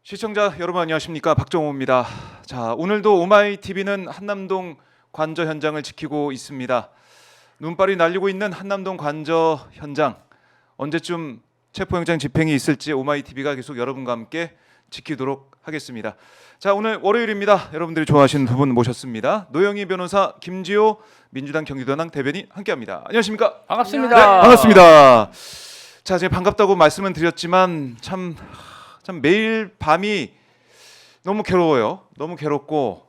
시청자 여러분 안녕하십니까, 박정호입니다. 자, 오늘도 오마이TV는 한남동 관저 현장을 지키고 있습니다. 눈발이 날리고 있는 한남동 관저 현장, 언제쯤 체포영장 집행이 있을지 오마이TV가 계속 여러분과 함께 지키도록 하겠습니다. 자, 오늘 월요일입니다. 여러분들이 좋아하시는 두 분 모셨습니다. 노영희 변호사, 김지호 민주당 경기도당 대변인 함께합니다. 안녕하십니까? 반갑습니다. 네, 반갑습니다. 자, 제가 반갑다고 말씀은 드렸지만 참 매일 밤이 너무 괴로워요. 너무 괴롭고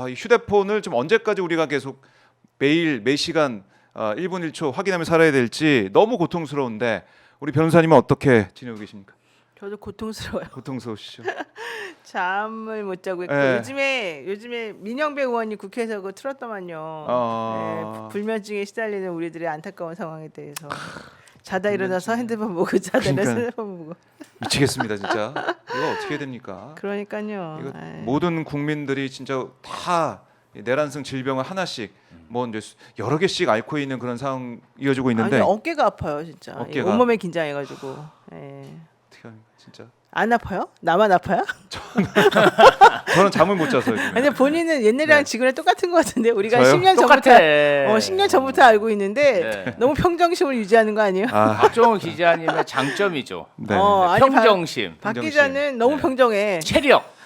이 휴대폰을 좀 언제까지 우리가 계속 매일 매 시간 1분 1초 확인하며 살아야 될지 너무 고통스러운데 우리 변호사님은 어떻게 지내고 계십니까? 저도 고통스러워요. 고통스러우시죠? 잠을 못 자고 있고 네. 요즘에 민영배 의원이 국회에서 그거 틀었더만요. 네, 불면증에 시달리는 우리들의 안타까운 상황에 대해서 자다 일어나서 핸드폰 보고 자다 일어나서 핸드폰 보고 미치겠습니다, 진짜. 이거 어떻게 해야 됩니까? 그러니까요. 이거 아이. 모든 국민들이 진짜 다 내란성 질병을 하나씩 뭐 이제 여러 개씩 앓고 있는 그런 상황 이어지고 있는데 아니, 어깨가 아파요, 진짜. 어깨가. 온몸에 긴장해가지고. 예. 어떻게 합니까, 진짜? 안 아파요? 나만 아파요? 저는 잠을 못 자서 요즘에. 근데 본인은 옛날이랑 네. 지금이랑 똑같은 것 같은데 우리가 저요? 10년 똑같아. 전부터 10년 전부터 알고 있는데 네. 너무 평정심을 유지하는 거 아니에요? 박정호 기자님의 장점이죠. 네. 아니, 평정심, 박 평정심. 기자는 너무 네. 평정해. 체력.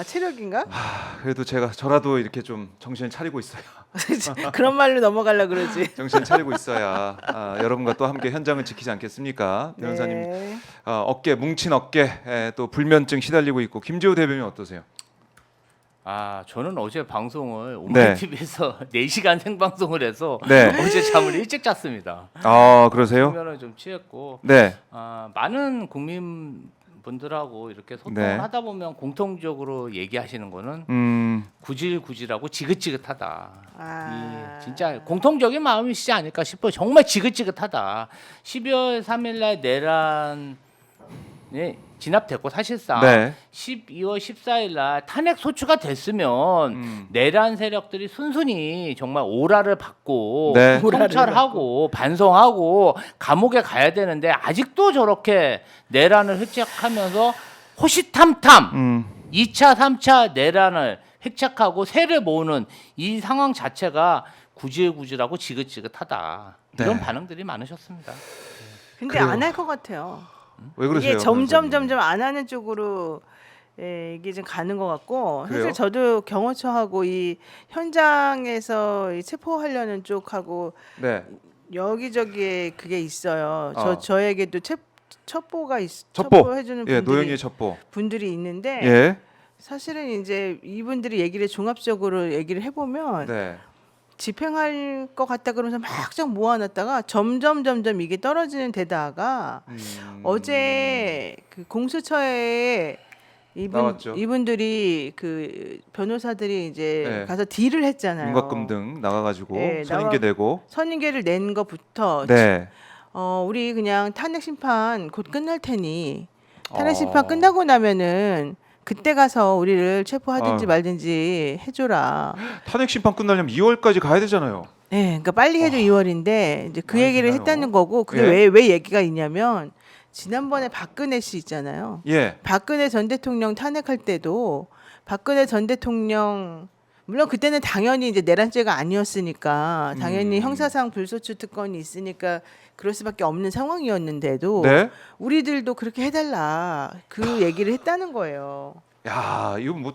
체력인가? 그래도 저라도 이렇게 좀 정신을 차리고 있어야 그런 말로 넘어가려 그러지. 정신을 차리고 있어야 여러분과 또 함께 현장을 지키지 않겠습니까? 변호사님 네. 뭉친 어깨 또 불면증 시달리고 있고 김지호 대변인 어떠세요? 저는 어제 방송을 오마이TV에서 4시간 생방송을 해서 네. 어제 잠을 일찍 잤습니다. 그러세요? 수면을 좀 취했고 네. 많은 국민분들하고 이렇게 소통을 네. 하다 보면 공통적으로 얘기하시는 거는 구질구질하고 지긋지긋하다. 이 진짜 공통적인 마음이시지 않을까 싶어요. 정말 지긋지긋하다. 12월 3일날 내란에 진압됐고 사실상 네. 12월 14일날 탄핵 소추가 됐으면 내란 세력들이 순순히 정말 오라를 받고 네. 성찰하고 반성하고 감옥에 가야 되는데 아직도 저렇게 내란을 획책하면서 호시탐탐 2차, 3차 내란을 획책하고 세를 모으는 이 상황 자체가 구질구질하고 지긋지긋하다. 이런 네. 반응들이 많으셨습니다. 근데 그래요. 안 할 것 같아요. 왜 그러세요? 이게 점점 변호사님? 안 하는 쪽으로 이게 좀 가는 것 같고 그래요? 사실 저도 경호처하고 이 현장에서 이 체포하려는 쪽하고 네. 여기저기에 그게 있어요. 어. 저에게도 첩보가 첩보. 첩보해주는 예, 노영희의 첩보. 분들이 있는데 예. 사실은 이제 이분들이 얘기를 종합적으로 얘기를 해보면 네. 집행할 것 같다 그러면서 막장 모아놨다가 점점 이게 떨어지는 데다가 어제 그 공수처에 나왔죠. 이분들이 그 변호사들이 이제 네. 가서 딜을 했잖아요. 윤곽금 등 나가가지고 네, 선임계 내고. 선임계를 낸 것부터 네. 우리 그냥 탄핵 심판 곧 끝날 테니 탄핵 심판 끝나고 나면은 그때 가서 우리를 체포하든지 말든지 해줘라. 탄핵 심판 끝나려면 2월까지 가야 되잖아요. 네, 그러니까 빨리 해도 2월인데 이제 그 많이 얘기를 되나요? 했다는 거고 그게 예. 왜 얘기가 있냐면 지난번에 박근혜 씨 있잖아요. 예. 박근혜 전 대통령 탄핵할 때도 박근혜 전 대통령 물론 그때는 당연히 이제 내란죄가 아니었으니까 당연히 형사상 불소추 특권이 있으니까 그럴 수밖에 없는 상황이었는데도 네. 우리들도 그렇게 해달라 그 얘기를 했다는 거예요. 야, 이거 뭐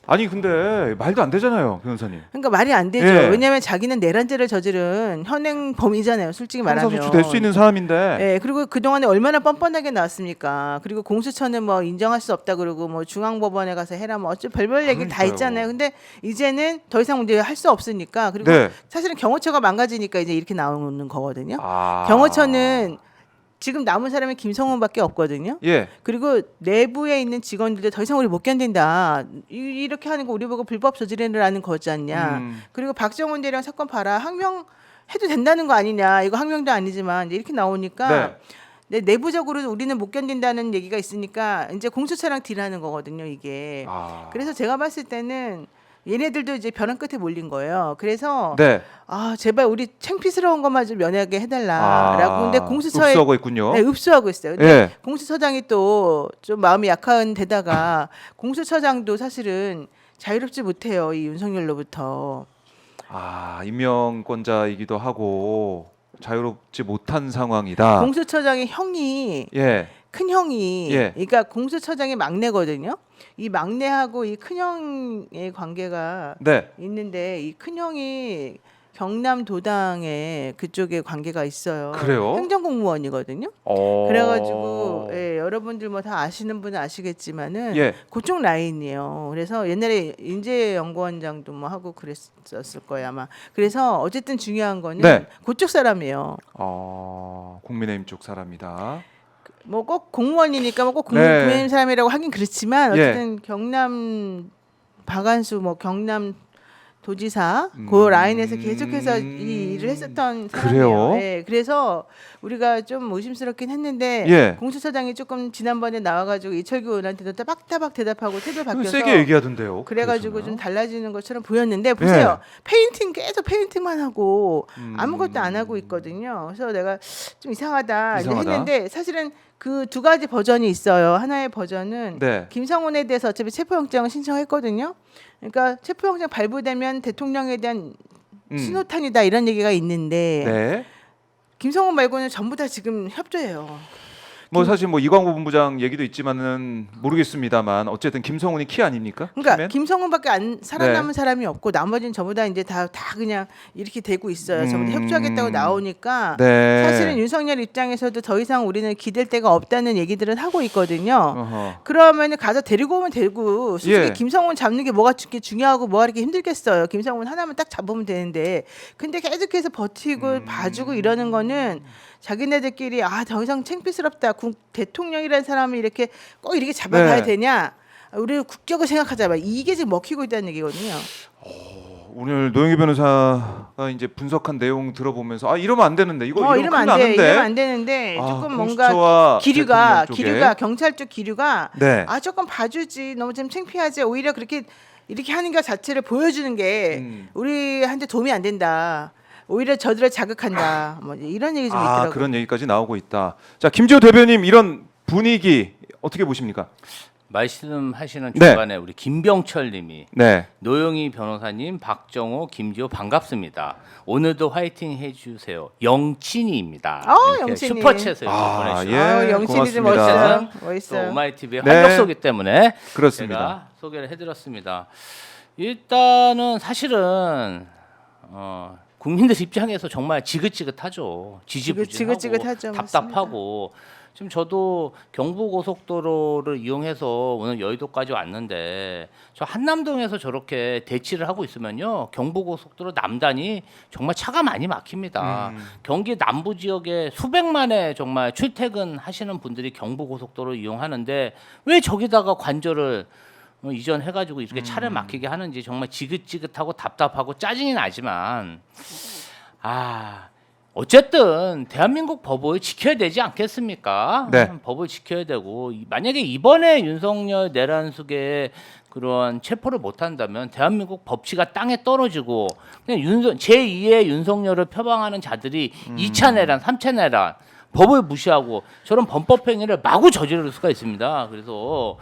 아니 근데 말도 안 되잖아요, 변호사님. 그러니까 말이 안 되죠. 예. 왜냐하면 자기는 내란죄를 저지른 현행 범이잖아요. 솔직히 말하면. 형사소추 될 수 있는 사람인데. 예, 그리고 그동안에 얼마나 뻔뻔하게 나왔습니까? 그리고 공수처는 뭐 인정할 수 없다 그러고 뭐 중앙법원에 가서 해라 뭐 어째 별별 얘기 다 그러니까요. 있잖아요. 근데 이제는 더 이상 문제 할 수 없으니까 그리고 네. 사실은 경호처가 망가지니까 이제 이렇게 나오는 거거든요. 아. 경호처는 지금 남은 사람이 김성훈밖에 없거든요. 예. 그리고 내부에 있는 직원들도 더 이상 우리 못 견딘다. 이렇게 하는 거 우리 보고 불법 저지르라는 거지 않냐. 그리고 박정훈 대령 사건 봐라. 항명 해도 된다는 거 아니냐. 이거 항명도 아니지만 이제 이렇게 나오니까 네. 내부적으로 우리는 못 견딘다는 얘기가 있으니까 이제 공수처랑 딜하는 거거든요. 이게. 그래서 제가 봤을 때는 얘네들도 이제 벼랑 끝에 몰린 거예요. 그래서 네. 아 제발 우리 창피스러운 것만 좀 면하게 해달라라고. 근데 공수처에 흡수하고 있군요. 네, 읍수하고 있어요. 근데 예. 공수처장이 또 좀 마음이 약한 데다가 공수처장도 사실은 자유롭지 못해요. 이 윤석열로부터. 임명권자이기도 하고 자유롭지 못한 상황이다. 공수처장의 형이 예. 큰 형이 예. 그러니까 공수처장의 막내거든요. 이 막내하고 이 큰 형의 관계가 네. 있는데 이 큰 형이 경남도당에 그쪽에 관계가 있어요. 그래요? 행정공무원이거든요. 그래가지고 예, 여러분들 뭐 다 아시는 분은 아시겠지만은 예. 그쪽 라인이에요. 그래서 옛날에 인재연구원장도 뭐 하고 그랬었을 거예요 아마. 그래서 어쨌든 중요한 거는 네. 그쪽 사람이에요. 국민의힘 쪽 사람이다. 뭐 꼭 공무원이니까 뭐 꼭 네. 국민의힘 사람이라고 하긴 그렇지만 예. 어쨌든 경남 박안수 뭐 경남 도지사 그 라인에서 계속해서 이 일을 했었던 사람이에요. 그래요? 예, 그래서 우리가 좀 의심스럽긴 했는데 예. 공수처장이 조금 지난번에 나와가지고 이철규 의원한테도 따박따박 대답하고 태도 바뀌어서 세게 얘기하던데요. 그래가지고 그래서는. 좀 달라지는 것처럼 보였는데 보세요. 페인팅 계속 페인팅만 하고 아무것도 안 하고 있거든요. 그래서 내가 좀 이상하다 이제 이상하다. 했는데 사실은 그 두 가지 버전이 있어요. 하나의 버전은 네. 김성훈에 대해서 어차피 체포영장을 신청했거든요. 그러니까 체포영장 발부되면 대통령에 대한 신호탄이다 이런 얘기가 있는데 네. 김성훈 말고는 전부 다 지금 협조해요. 뭐 사실 뭐 이광호 본부장 얘기도 있지만은 모르겠습니다만 어쨌든 김성훈이 키 아닙니까? 그러니까 키면? 김성훈밖에 안 살아남은 네. 사람이 없고 나머지는 전부 다 이제 다 그냥 이렇게 되고 있어요. 전부 다 협조하겠다고 나오니까 네. 사실은 윤석열 입장에서도 더 이상 우리는 기댈 데가 없다는 얘기들은 하고 있거든요. 어허. 그러면은 가서 데리고 오면 되고 솔직히 예. 김성훈 잡는 게 뭐가 중요하고 뭐가 이렇게 힘들겠어요. 김성훈 하나만 딱 잡으면 되는데 근데 계속해서 버티고 봐주고 이러는 거는 자기네들끼리 더 이상 창피스럽다. 대통령이라는 사람을 이렇게 꼭 이렇게 잡아가야 네. 되냐? 우리 국격을 생각하자. 이게 지금 먹히고 있다는 얘기거든요. 오늘 노영희 변호사가 이제 분석한 내용 들어보면서 이러면 안 되는데 이거 이러면 큰일 안 돼. 나는데. 이러면 안 되는데 조금 뭔가 공수처와 기류가 대통령 쪽에. 경찰 쪽 기류가 네. 조금 봐주지. 너무 좀 창피하지. 오히려 그렇게 이렇게 하는 것 자체를 보여주는 게 우리한테 도움이 안 된다. 오히려 저들을 자극한다. 뭐 이런 얘기 좀 있더라고요. 그런 얘기까지 나오고 있다. 자, 김지호 대변인 이런 분위기 어떻게 보십니까? 말씀하시는 네. 중간에 우리 김병철님이 네. 노영희 변호사님, 박정호, 김지호 반갑습니다. 오늘도 화이팅 해주세요. 영친이입니다. 이렇게 영친이. 슈퍼챗을 보내주셨습니다. 예. 영신이 좀 고맙습니다. 멋있어요. 또 멋있어요. 오마이TV의 네. 활력소기 때문에 그렇습니다. 제가 소개를 해드렸습니다. 일단은 사실은 국민들 입장에서 정말 지긋지긋하죠. 지지부진하고 지긋지긋하죠. 답답하고 지금 저도 경부고속도로를 이용해서 오늘 여의도까지 왔는데 저 한남동에서 저렇게 대치를 하고 있으면요 경부고속도로 남단이 정말 차가 많이 막힙니다. 경기 남부 지역에 수백만의 정말 출퇴근하시는 분들이 경부고속도로 이용하는데 왜 저기다가 관절을 이전해가지고 이렇게 차를 막히게 하는지 정말 지긋지긋하고 답답하고 짜증이 나지만 어쨌든 대한민국 법을 지켜야 되지 않겠습니까? 네. 법을 지켜야 되고 만약에 이번에 윤석열 내란숙의 그런 체포를 못한다면 대한민국 법치가 땅에 떨어지고 그냥 제2의 윤석열을 표방하는 자들이 2차 내란, 3차 내란 법을 무시하고 저런 범법행위를 마구 저지를 수가 있습니다. 그래서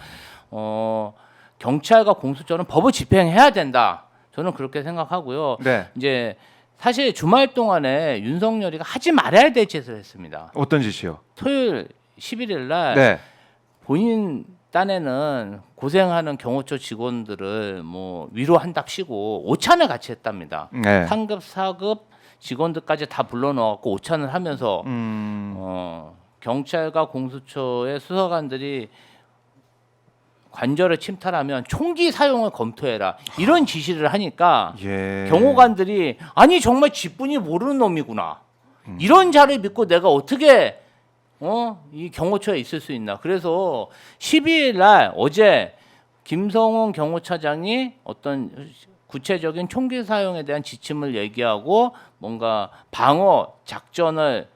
경찰과 공수처는 법을 집행해야 된다. 저는 그렇게 생각하고요. 네. 이제 사실 주말 동안에 윤석열이가 하지 말아야 될 짓을 했습니다. 어떤 짓이요? 토요일 11일 날 네. 본인 딴에는 고생하는 경호처 직원들을 뭐 위로한답시고 오찬을 같이 했답니다. 네. 3급, 4급 직원들까지 다 불러넣었고 오찬을 하면서 경찰과 공수처의 수사관들이 관절을 침탈하면 총기 사용을 검토해라 이런 지시를 하니까 예. 경호관들이 아니 정말 쥐뿐이 모르는 놈이구나 이런 자를 믿고 내가 어떻게 이 경호처에 있을 수 있나. 그래서 12일 날 어제 김성훈 경호처장이 어떤 구체적인 총기 사용에 대한 지침을 얘기하고 뭔가 방어 작전을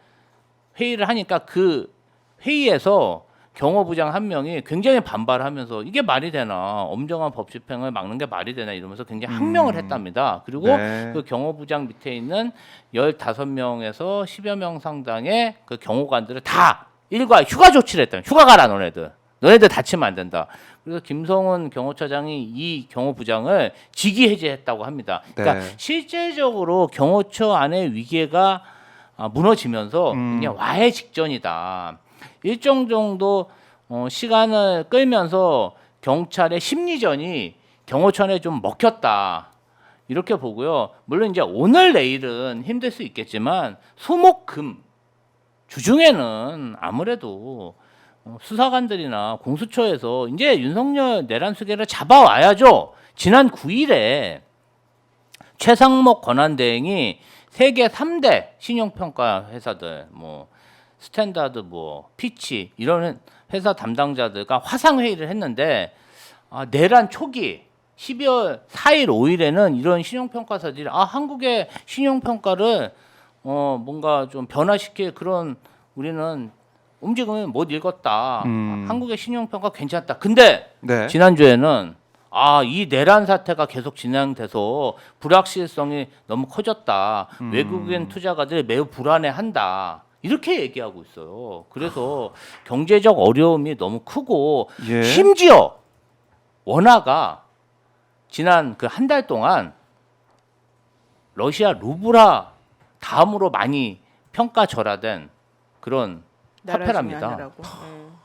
회의를 하니까 그 회의에서 경호부장 한 명이 굉장히 반발하면서 이게 말이 되나 엄정한 법 집행을 막는 게 말이 되나 이러면서 굉장히 항명을 했답니다. 그리고 네. 그 경호부장 밑에 있는 15명에서 10여 명 상당의 그 경호관들을 다 일괄 휴가 조치를 했다. 휴가 가라 너네들 다치면 안 된다. 그래서 김성훈 경호처장이 이 경호부장을 직위 해제했다고 합니다. 그러니까 네. 실제적으로 경호처 안의 위계가 무너지면서 그냥 와해 직전이다. 일정 정도 시간을 끌면서 경찰의 심리전이 경호처에 좀 먹혔다. 이렇게 보고요. 물론 이제 오늘 내일은 힘들 수 있겠지만 수목금 주중에는 아무래도 수사관들이나 공수처에서 이제 윤석열 내란수계를 잡아와야죠. 지난 9일에 최상목 권한대행이 세계 3대 신용평가 회사들 뭐 스탠다드 뭐 피치 이런 회사 담당자들과 화상 회의를 했는데 내란 초기 12월 4일 5일에는 이런 신용평가사들이 한국의 신용평가를 뭔가 좀 변화시킬 그런 우리는 움직임을 못 읽었다. 한국의 신용평가 괜찮다. 근데 네. 지난주에는 이 내란 사태가 계속 진행돼서 불확실성이 너무 커졌다. 외국인 투자가들이 매우 불안해한다. 이렇게 얘기하고 있어요. 그래서 경제적 어려움이 너무 크고 예. 심지어 원화가 지난 그 한 달 동안 러시아 루블화 다음으로 많이 평가절하된 그런 나라 중에 화폐랍니다. 하나라고.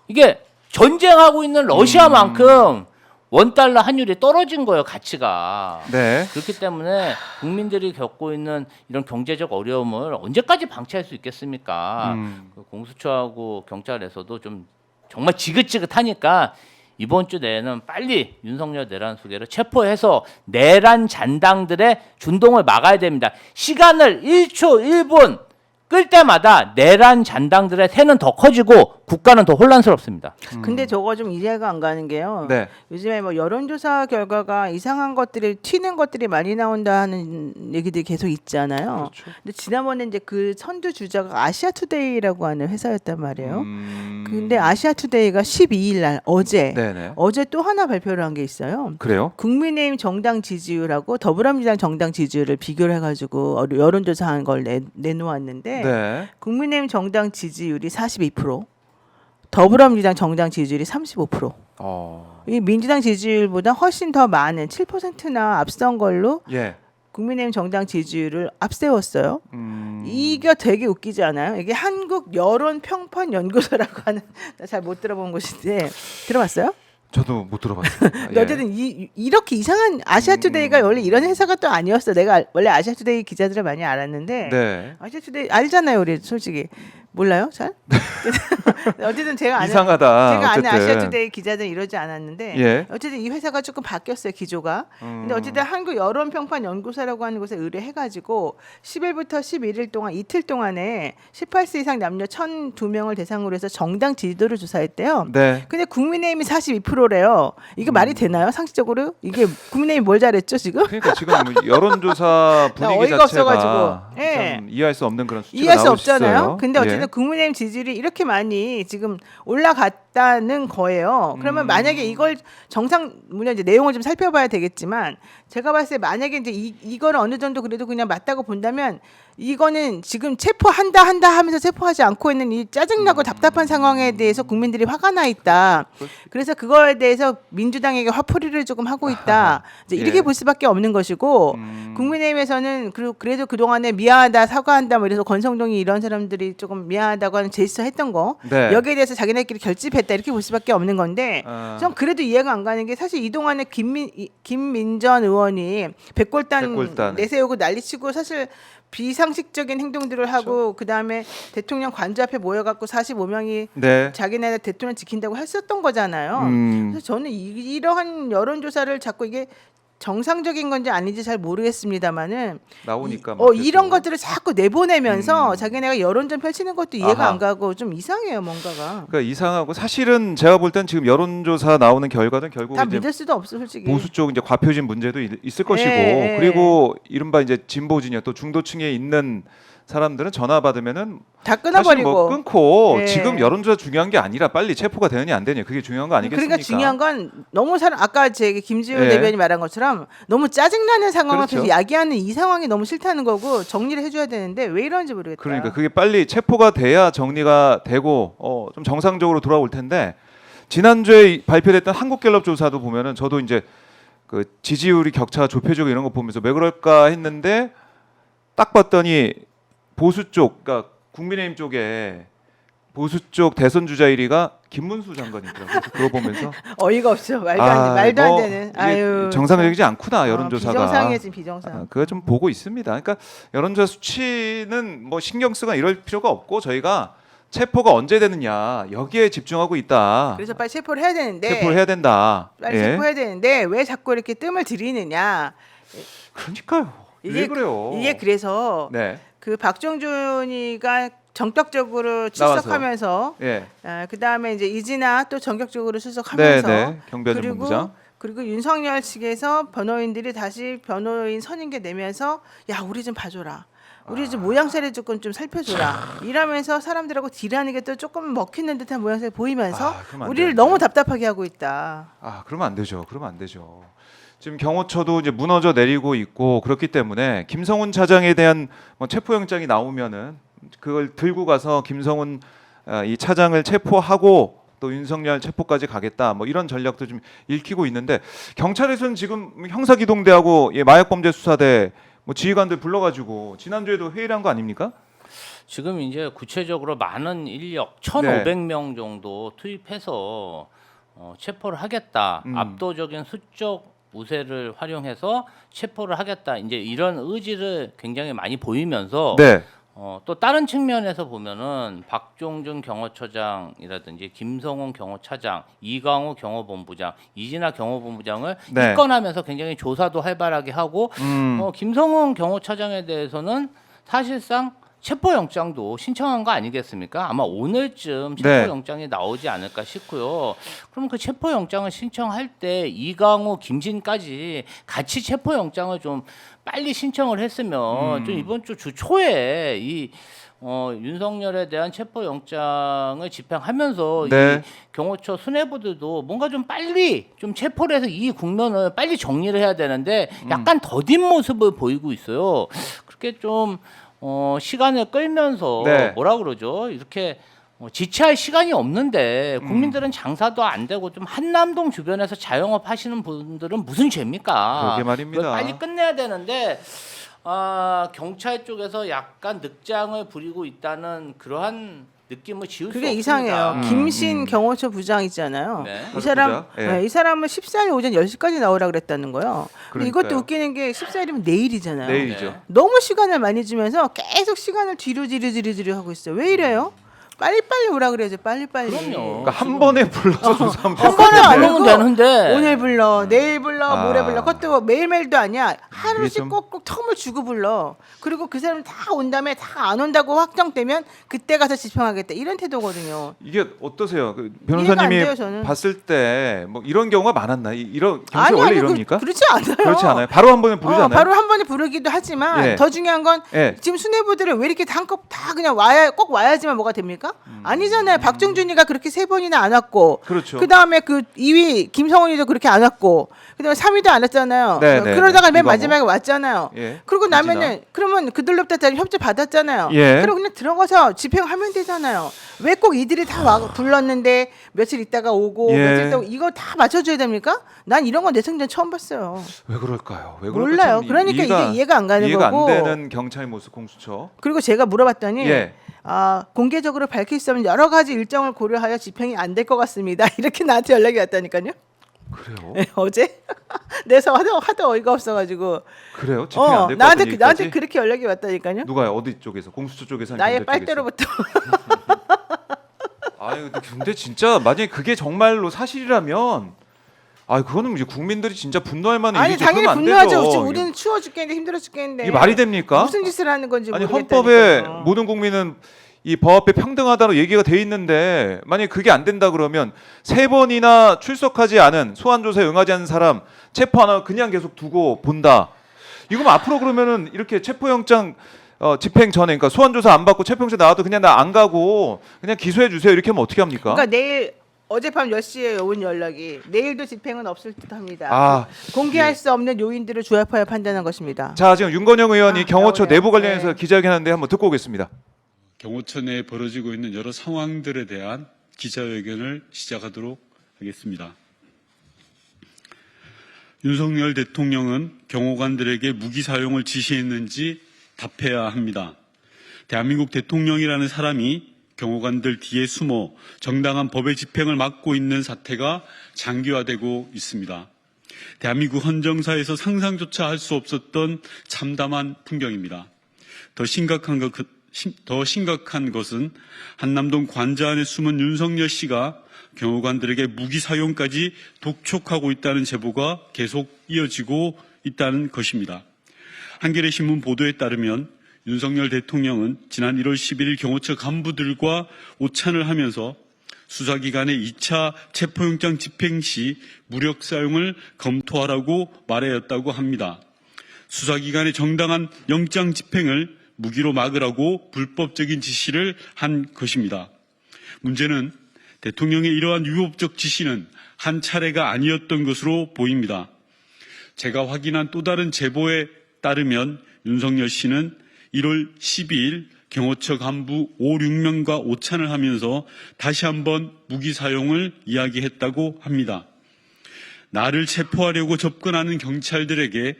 이게 전쟁하고 있는 러시아만큼 원달러 환율이 떨어진 거예요, 가치가. 네. 그렇기 때문에 국민들이 겪고 있는 이런 경제적 어려움을 언제까지 방치할 수 있겠습니까? 그 공수처하고 경찰에서도 좀 정말 지긋지긋하니까 이번 주 내에는 빨리 윤석열 내란 수계를 체포해서 내란 잔당들의 준동을 막아야 됩니다. 시간을 1초 1분 끌 때마다 내란 잔당들의 새는 더 커지고 국가는 더 혼란스럽습니다. 근데 저거 좀 이해가 안 가는 게요. 네. 요즘에 뭐 여론조사 결과가 이상한 것들이 튀는 것들이 많이 나온다 하는 얘기들이 계속 있잖아요. 그렇죠. 근데 지난번에 이제 그 선두 주자가 아시아투데이라고 하는 회사였단 말이에요. 근데 아시아투데이가 12일 날 어제 네네. 또 하나 발표를 한 게 있어요. 그래요? 국민의힘 정당 지지율하고 더불어민주당 정당 지지율을 비교를 해가지고 여론조사한 걸 내놓았는데 네. 국민의힘 정당 지지율이 42%, 더불어민주당 정당 지지율이 35%. 이 민주당 지지율보다 훨씬 더 많은 7%나 앞선 걸로 예. 국민의힘 정당 지지율을 앞세웠어요. 음. 이게 되게 웃기지 않아요? 이게 한국 여론 평판 연구소라고 하는 나 잘 못 들어본 곳인데 들어봤어요? 저도 못 들어봤어요. 근데 어쨌든 이렇게 이상한 아시아투데이가 원래 이런 회사가 또 아니었어. 내가 원래 아시아투데이 기자들을 많이 알았는데 네. 아시아투데이 알잖아요, 우리 솔직히 몰라요, 잘? 어쨌든 제가 아는 이상하다. 제가 아는 어쨌든. 아시아투데이 기자들은 이러지 않았는데 예. 어쨌든 이 회사가 조금 바뀌었어요, 기조가. 근데 어쨌든 한국 여론평판연구소라고 하는 곳에 의뢰해가지고 10일부터 11일 동안 이틀 동안에 18세 이상 남녀 1,002명을 대상으로 해서 정당 지지도를 조사했대요. 네. 근데 국민의힘이 42%래요. 이게 말이 되나요? 상식적으로 이게 국민의힘 뭘 잘했죠 지금? 그러니까 지금 뭐 여론조사 분위기 어이가 자체가 없어가지고. 예. 참 이해할 수 없는 그런 수치가 이해할 수 나오고 없잖아요. 있어요. 근데 어쨌든 예. 국민의힘 지지율이 이렇게 많이 지금 올라갔다는 거예요. 그러면 만약에 이걸 물론 이제 내용을 좀 살펴봐야 되겠지만 제가 봤을 때 만약에 이제 이거를 어느 정도 그래도 그냥 맞다고 본다면 이거는 지금 체포한다 하면서 체포하지 않고 있는 이 짜증나고 답답한 상황에 대해서 국민들이 화가 나 있다. 그래서 그거에 대해서 민주당에게 화풀이를 조금 하고 있다. 이제 이렇게 예. 볼 수밖에 없는 것이고 국민의힘에서는 그래도 그동안에 미안하다 사과한다 뭐 이래서 권성동이 이런 사람들이 조금 미안하다고 하는 제스처 했던 거 네. 여기에 대해서 자기네끼리 결집했다 이렇게 볼 수밖에 없는 건데 좀 그래도 이해가 안 가는 게 사실 이동안에 김민전 의원이 백골단 내세우고 난리치고 사실 비상식적인 행동들을 하고 그다음에 대통령 관저 앞에 모여갖고 45명이 네. 자기네 대통령 지킨다고 했었던 거잖아요. 그래서 저는 이러한 여론조사를 자꾸 이게 정상적인 건지 아닌지 잘 모르겠습니다만은 나오니까 이런 것들을 자꾸 내보내면서 자기네가 여론전 펼치는 것도 이해가 아하. 안 가고 좀 이상해요 뭔가가. 그러니까 이상하고 사실은 제가 볼 땐 지금 여론조사 나오는 결과는 결국 다 이제 믿을 수도 없어 솔직히. 보수 쪽 이제 과표진 문제도 있을 것이고 예. 그리고 이른바 이제 진보진이나 또 중도층에 있는 사람들은 전화 받으면은 다 사실 끊어버리고. 뭐 끊고 예. 지금 여론조사 중요한 게 아니라 빨리 체포가 되느냐 안 되느냐 그게 중요한 거 아니겠습니까? 그러니까 중요한 건 너무 아까 제 김지호 예. 대변인이 말한 것처럼 너무 짜증나는 상황을 그렇죠. 계속 야기하는 이 상황이 너무 싫다는 거고 정리를 해줘야 되는데 왜 이러는지 모르겠다. 그러니까 그게 빨리 체포가 돼야 정리가 되고 좀 정상적으로 돌아올 텐데 지난주에 발표됐던 한국갤럽 조사도 보면은 저도 이제 그 지지율이 격차가 좁혀지고 이런 거 보면서 왜 그럴까 했는데 딱 봤더니 보수 쪽, 그러니까 국민의힘 쪽에 보수 쪽 대선 주자 1위가 김문수 장관이더라고요. 그래서 그거 보면서 어이가 없죠. 말도 안 되는. 이게 아유, 정상적이지 않구나 여론조사가. 비정상이지 비정상. 그거 좀 보고 있습니다. 그러니까 여론조사 수치는 뭐 신경 쓰거나 이럴 필요가 없고 저희가 체포가 언제 되느냐 여기에 집중하고 있다. 그래서 빨리 체포를 해야 되는데. 체포를 해야 된다. 빨리 예. 체포해야 되는데 왜 자꾸 이렇게 뜸을 들이느냐. 그러니까요. 왜 그래요? 이게 그래서 네. 그 박정준이가 전격적으로 나와서. 출석하면서 예. 그다음에 이제 이진아 또 전격적으로 네, 출석하면서 네. 경비안전 본부장. 그리고 윤석열 측에서 변호인들이 다시 변호인 선임계 내면서 야 우리 좀 봐줘라. 우리 좀 모양새를 조금 좀 살펴줘라. 이러면서 사람들하고 딜하는 게 또 조금 먹히는 듯한 모양새 보이면서 그러면 안 우리를 되는데. 너무 답답하게 하고 있다. 그러면 안 되죠. 그러면 안 되죠. 지금 경호처도 이제 무너져 내리고 있고 그렇기 때문에 김성훈 차장에 대한 뭐 체포영장이 나오면은 그걸 들고 가서 김성훈 이 차장을 체포하고 또 윤석열 체포까지 가겠다. 뭐 이런 전략도 좀 읽히고 있는데 경찰에서는 지금 형사기동대하고 마약범죄수사대 뭐 지휘관들 불러가지고 지난주에도 회의를 한 거 아닙니까? 지금 이제 구체적으로 많은 인력 1,500명 정도 투입해서 체포를 하겠다. 압도적인 수적 우세를 활용해서 체포를 하겠다. 이제 이런 의지를 굉장히 많이 보이면서 네. 또 다른 측면에서 보면은 박종준 경호처장이라든지 김성훈 경호차장, 이광우 경호본부장, 이진아 경호본부장을 네. 입건하면서 굉장히 조사도 활발하게 하고 김성훈 경호차장에 대해서는 사실상 체포영장도 신청한 거 아니겠습니까? 아마 오늘쯤 네. 체포영장이 나오지 않을까 싶고요. 그럼 그 체포영장을 신청할 때 이강우, 김진까지 같이 체포영장을 좀 빨리 신청을 했으면 좀 이번 주 초에 이 윤석열에 대한 체포영장을 집행하면서 네. 이 경호처 수뇌부들도 뭔가 좀 빨리 좀 체포를 해서 이 국면을 빨리 정리를 해야 되는데 약간 더딘 모습을 보이고 있어요. 그렇게 좀 시간을 끌면서 네. 뭐라 그러죠? 이렇게 지체할 시간이 없는데 국민들은 장사도 안 되고 좀 한남동 주변에서 자영업 하시는 분들은 무슨 죄입니까? 그러게 말입니다. 그걸 빨리 끝내야 되는데 경찰 쪽에서 약간 늑장을 부리고 있다는 그러한 느낌을 지울 수 그게 없습니다. 이상해요. 김신 경호처 부장 있잖아요. 네. 이 사람 부장? 예. 이 사람은 14일 오전 10시까지 나오라 그랬다는 거예요. 근데 그러니까요. 이것도 웃기는 게 14일이면 내일이잖아요. 내일이죠. 네. 너무 시간을 많이 주면서 계속 시간을 뒤로 하고 있어요. 왜 이래요? 빨리빨리 오라 그래야죠. 빨리빨리. 그럼요. 그러니까 한 번에 불러서 조사하면 한 돼요. 번에 안 부르면 오고 되는데 오늘 불러, 내일 불러, 모레 아. 불러. 그것도 매일매일도 아니야. 이게 하루씩 좀- 꼭꼭 텀을 주고 불러. 그리고 그 사람 다 온 다음에 다 안 온다고 확정되면 그때 가서 집행하겠다. 이런 태도거든요. 이게 어떠세요? 그 이해가 안 변호사님이 돼요, 저는. 봤을 때 뭐 이런 경우가 많았나? 이런 경찰 원래 아니요, 이럽니까? 그렇지 않아요. 그렇지 않아요. 바로 한 번에 부르지 않아요? 바로 한 번에 부르기도 하지만 예. 더 중요한 건 예. 지금 수뇌부들은 왜 이렇게 한껏 다 그냥 꼭 와야지만 뭐가 됩니까? 아니잖아요. 박정준이가 그렇게 3번이나 안 왔고, 그렇죠. 그 다음에 그 2위 김성훈이도 그렇게 안 왔고, 그 다음에 3위도 안 왔잖아요. 네, 네, 그러다가 네. 맨 이거 뭐. 마지막에 왔잖아요. 예. 그러고 나면은 그러면 그들로부터 다 협조 받았잖아요. 예. 그리고 그냥 들어가서 집행하면 되잖아요. 왜 꼭 이들이 다 불렀는데 며칠 있다가 오고 예. 며칠 있다가 이거 다 맞춰줘야 됩니까? 난 이런 건 내 생전 처음 봤어요. 왜 그럴까요? 왜 그럴까? 몰라요. 참 그러니까 이게 이해가 안 가는 이해가 거고. 안 되는 경찰 모습 공수처. 그리고 제가 물어봤더니 예. 공개적으로 밝힐 수 없는 여러 가지 일정을 고려하여 집행이 안 될 것 같습니다. 이렇게 나한테 연락이 왔다니까요. 그래요? 네, 어제 내서 하도 어이가 없어가지고 그래요? 집행 안될것 나한테 같은 나한테 얘기까지? 그렇게 연락이 왔다니까요. 누가요? 어디 쪽에서? 공수처 쪽에서? 나의 경찰 쪽에서? 빨대로부터. 아유, 근데 진짜 만약에 그게 정말로 사실이라면 그거는 이제 국민들이 진짜 분노할 만한 아니 일이죠. 당연히 그러면 안 분노하죠. 되죠. 지금 우리는 추워 죽겠는데 힘들어 죽겠는데 이게 말이 됩니까? 무슨 짓을 하는 건지 아니 모르겠다니까요. 헌법에 모든 국민은 이 법 앞에 평등하다로 얘기가 돼 있는데 만약에 그게 안 된다 그러면 3번이나 출석하지 않은 소환 조사에 응하지 않은 사람 체포 하나 그냥 계속 두고 본다. 이거면 앞으로 그러면은 이렇게 체포영장 집행 전에 그러니까 소환 조사 안 받고 체포영장 나와도 그냥 나 안 가고 그냥 기소해 주세요 이렇게 하면 어떻게 합니까? 그러니까 내일 어젯밤 10시에 온 연락이 내일도 집행은 없을 듯합니다. 아, 공개할 수 없는 요인들을 조합하여 판단한 것입니다. 자 지금 윤건영 의원이 경호처 나오네요. 내부 관련해서 네. 기자회견하는데 한번 듣고 오겠습니다. 경호처 내에 벌어지고 있는 여러 상황들에 대한 기자회견을 시작하도록 하겠습니다. 윤석열 대통령은 경호관들에게 무기 사용을 지시했는지 답해야 합니다. 대한민국 대통령이라는 사람이 경호관들 뒤에 숨어 정당한 법의 집행을 막고 있는 사태가 장기화되고 있습니다. 대한민국 헌정사에서 상상조차 할 수 없었던 참담한 풍경입니다. 더 심각한 것은 한남동 관저 안에 숨은 윤석열 씨가 경호관들에게 무기 사용까지 독촉하고 있다는 제보가 계속 이어지고 있다는 것입니다. 한겨레 신문 보도에 따르면 윤석열 대통령은 지난 1월 11일 경호처 간부들과 오찬을 하면서 수사기관의 2차 체포영장 집행 시 무력 사용을 검토하라고 말하였다고 합니다. 수사기관의 정당한 영장 집행을 무기로 막으라고 불법적인 지시를 한 것입니다. 문제는 대통령의 이러한 유법적 지시는 한 차례가 아니었던 것으로 보입니다. 제가 확인한 또 다른 제보에 따르면 윤석열 씨는 1월 12일 경호처 간부 5, 6명과 오찬을 하면서 다시 한번 무기 사용을 이야기했다고 합니다. 나를 체포하려고 접근하는 경찰들에게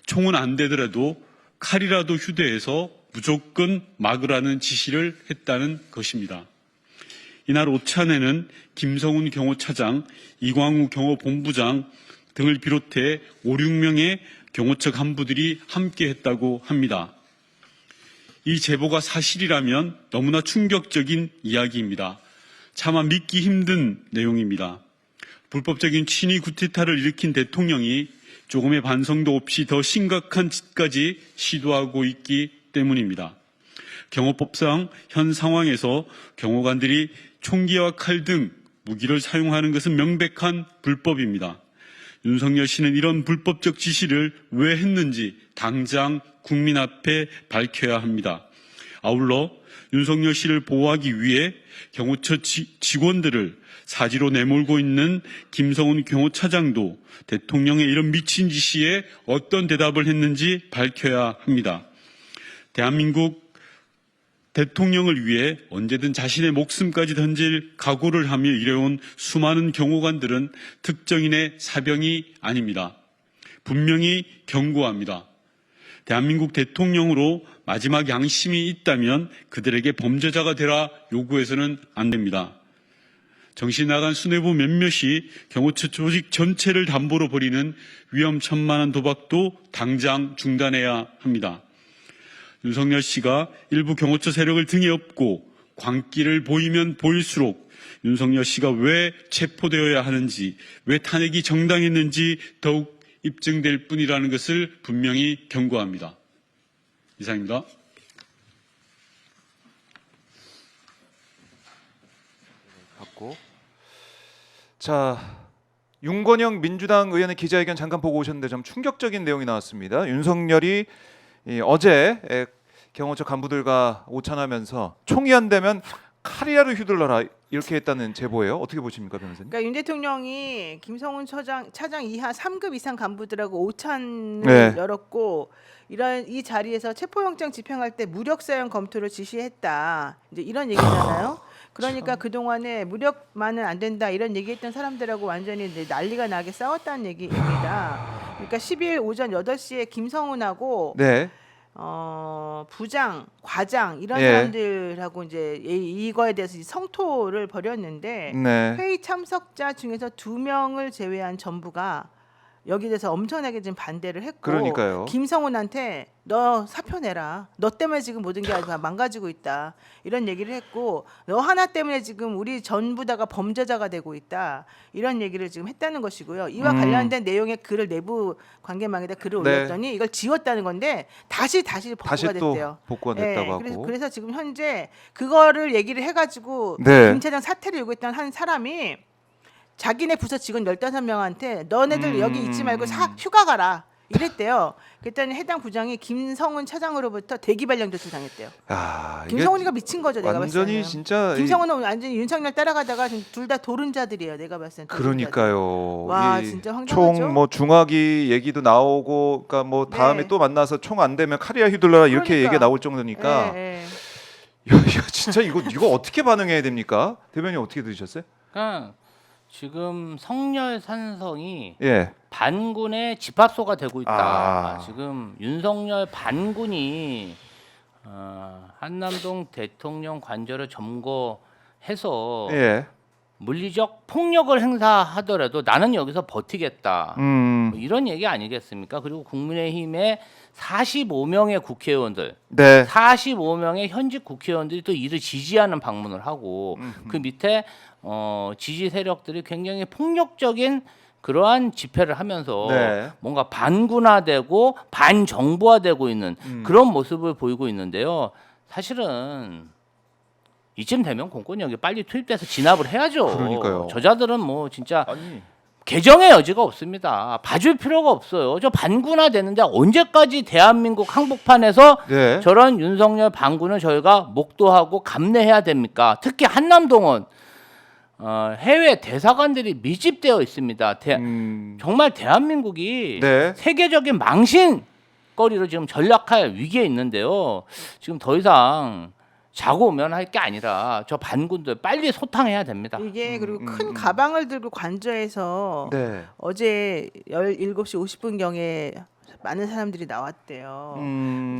총은 안 되더라도 칼이라도 휴대해서 무조건 막으라는 지시를 했다는 것입니다. 이날 오찬에는 김성훈 경호차장, 이광우 경호본부장 등을 비롯해 5, 6명의 경호처 간부들이 함께했다고 합니다. 이 제보가 사실이라면 너무나 충격적인 이야기입니다. 차마 믿기 힘든 내용입니다. 불법적인 친위 구테타를 일으킨 대통령이 조금의 반성도 없이 더 심각한 짓까지 시도하고 있기 때문입니다. 경호법상 현 상황에서 경호관들이 총기와 칼 등 무기를 사용하는 것은 명백한 불법입니다. 윤석열 씨는 이런 불법적 지시를 왜 했는지 당장 국민 앞에 밝혀야 합니다. 아울러 윤석열 씨를 보호하기 위해 경호처 직원들을 사지로 내몰고 있는 김성훈 경호차장도 대통령의 이런 미친 지시에 어떤 대답을 했는지 밝혀야 합니다. 대한민국 대통령을 위해 언제든 자신의 목숨까지 던질 각오를 하며 일해온 수많은 경호관들은 특정인의 사병이 아닙니다. 분명히 경고합니다. 대한민국 대통령으로 마지막 양심이 있다면 그들에게 범죄자가 되라 요구해서는 안 됩니다. 정신 나간 수뇌부 몇몇이 경호처 조직 전체를 담보로 벌이는 위험천만한 도박도 당장 중단해야 합니다. 윤석열 씨가 일부 경호처 세력을 등에 업고 광기를 보이면 보일수록 윤석열 씨가 왜 체포되어야 하는지, 왜 탄핵이 정당했는지 더욱 입증될 뿐이라는 것을 분명히 경고합니다. 이상입니다. 받고. 자, 윤건영 민주당 의원의 기자회견 잠깐 보고 오셨는데 좀 충격적인 내용이 나왔습니다. 윤석열이 어제 경호처 간부들과 오찬하면서 총이 안 되면 칼이라도 휘둘러라 이렇게 했다는 제보예요. 어떻게 보십니까, 변호사님? 그러니까 윤 대통령이 김성훈 차장 이하 3급 이상 간부들하고 오찬을 네. 열었고 이런 이 자리에서 체포영장 집행할 때 무력 사용 검토를 지시했다. 이제 이런 얘기잖아요. 그러니까 그 동안에 무력만은 안 된다 이런 얘기했던 사람들하고 완전히 이제 난리가 나게 싸웠다는 얘기입니다. 그러니까 10일 오전 8시에 김성훈하고 네. 부장, 과장 이런 예. 사람들하고 이제 이거에 대해서 성토를 벌였는데 네. 회의 참석자 중에서 2명을 제외한 전부가 여기에 대해서 엄청나게 지금 반대를 했고 그러니까요. 김성훈한테 너 사표 내라. 너 때문에 지금 모든 게 아주 망가지고 있다. 이런 얘기를 했고 너 하나 때문에 지금 우리 전부 다가 범죄자가 되고 있다. 이런 얘기를 지금 했다는 것이고요. 이와 관련된 내용의 글을 내부 관계망에다 글을 네. 올렸더니 이걸 지웠다는 건데 다시 복구가 다시 또 됐대요. 복구가 됐다고 하고. 그래서 지금 현재 그거를 얘기를 해가지고 네. 김 차장 사퇴를 요구했던 한 사람이 자기네 부서 직원 15명한테 너네들 여기 있지 말고 휴가 가라. 이랬대요. 그랬더니 해당 부장이 김성훈 차장으로부터 대기 발령 조치당했대요. 아, 이게 김성훈이가 미친 거죠. 내가 봤을 완전히 때는. 진짜 김성훈은 완전히 윤석열 따라가다가 둘 다 도른자들이에요. 내가 봤을 때. 그러니까요. 와, 이 진짜 황당하죠? 총 뭐 중화기 얘기도 나오고, 그러니까 뭐 다음에 네. 또 만나서 총 안 되면 카리아 휘둘러라 이렇게 그러니까. 얘기가 나올 정도니까. 예. 야, 진짜 이거 어떻게 반응해야 됩니까? 대변인 어떻게 들으셨어요? 그러니까 지금 성렬 산성이 예. 반군의 집합소가 되고 있다. 아. 지금 윤석열 반군이 한남동 대통령 관저를 점거해서 예. 물리적 폭력을 행사하더라도 나는 여기서 버티겠다. 뭐 이런 얘기 아니겠습니까? 그리고 국민의힘의 45명의 국회의원들, 네. 45명의 현직 국회의원들이 또 이를 지지하는 방문을 하고 그 밑에 지지 세력들이 굉장히 폭력적인 그러한 집회를 하면서 네. 뭔가 반군화되고 반정부화되고 있는 그런 모습을 보이고 있는데요. 사실은 이쯤 되면 공권력이 빨리 투입돼서 진압을 해야죠. 그러니까요. 저자들은 뭐 진짜 아니. 개정의 여지가 없습니다. 봐줄 필요가 없어요. 저 반군화 되는데 언제까지 대한민국 한복판에서 네. 저런 윤석열 반군을 저희가 목도하고 감내해야 됩니까? 특히 한남동은 해외 대사관들이 밀집되어 있습니다. 정말 대한민국이 네. 세계적인 망신거리로 지금 전락할 위기에 있는데요. 지금 더 이상 자고 오면 할 게 아니라 저 반군들 빨리 소탕해야 됩니다. 이게 그리고 큰 가방을 들고 관저에서 네. 어제 17시 50분경에 많은 사람들이 나왔대요.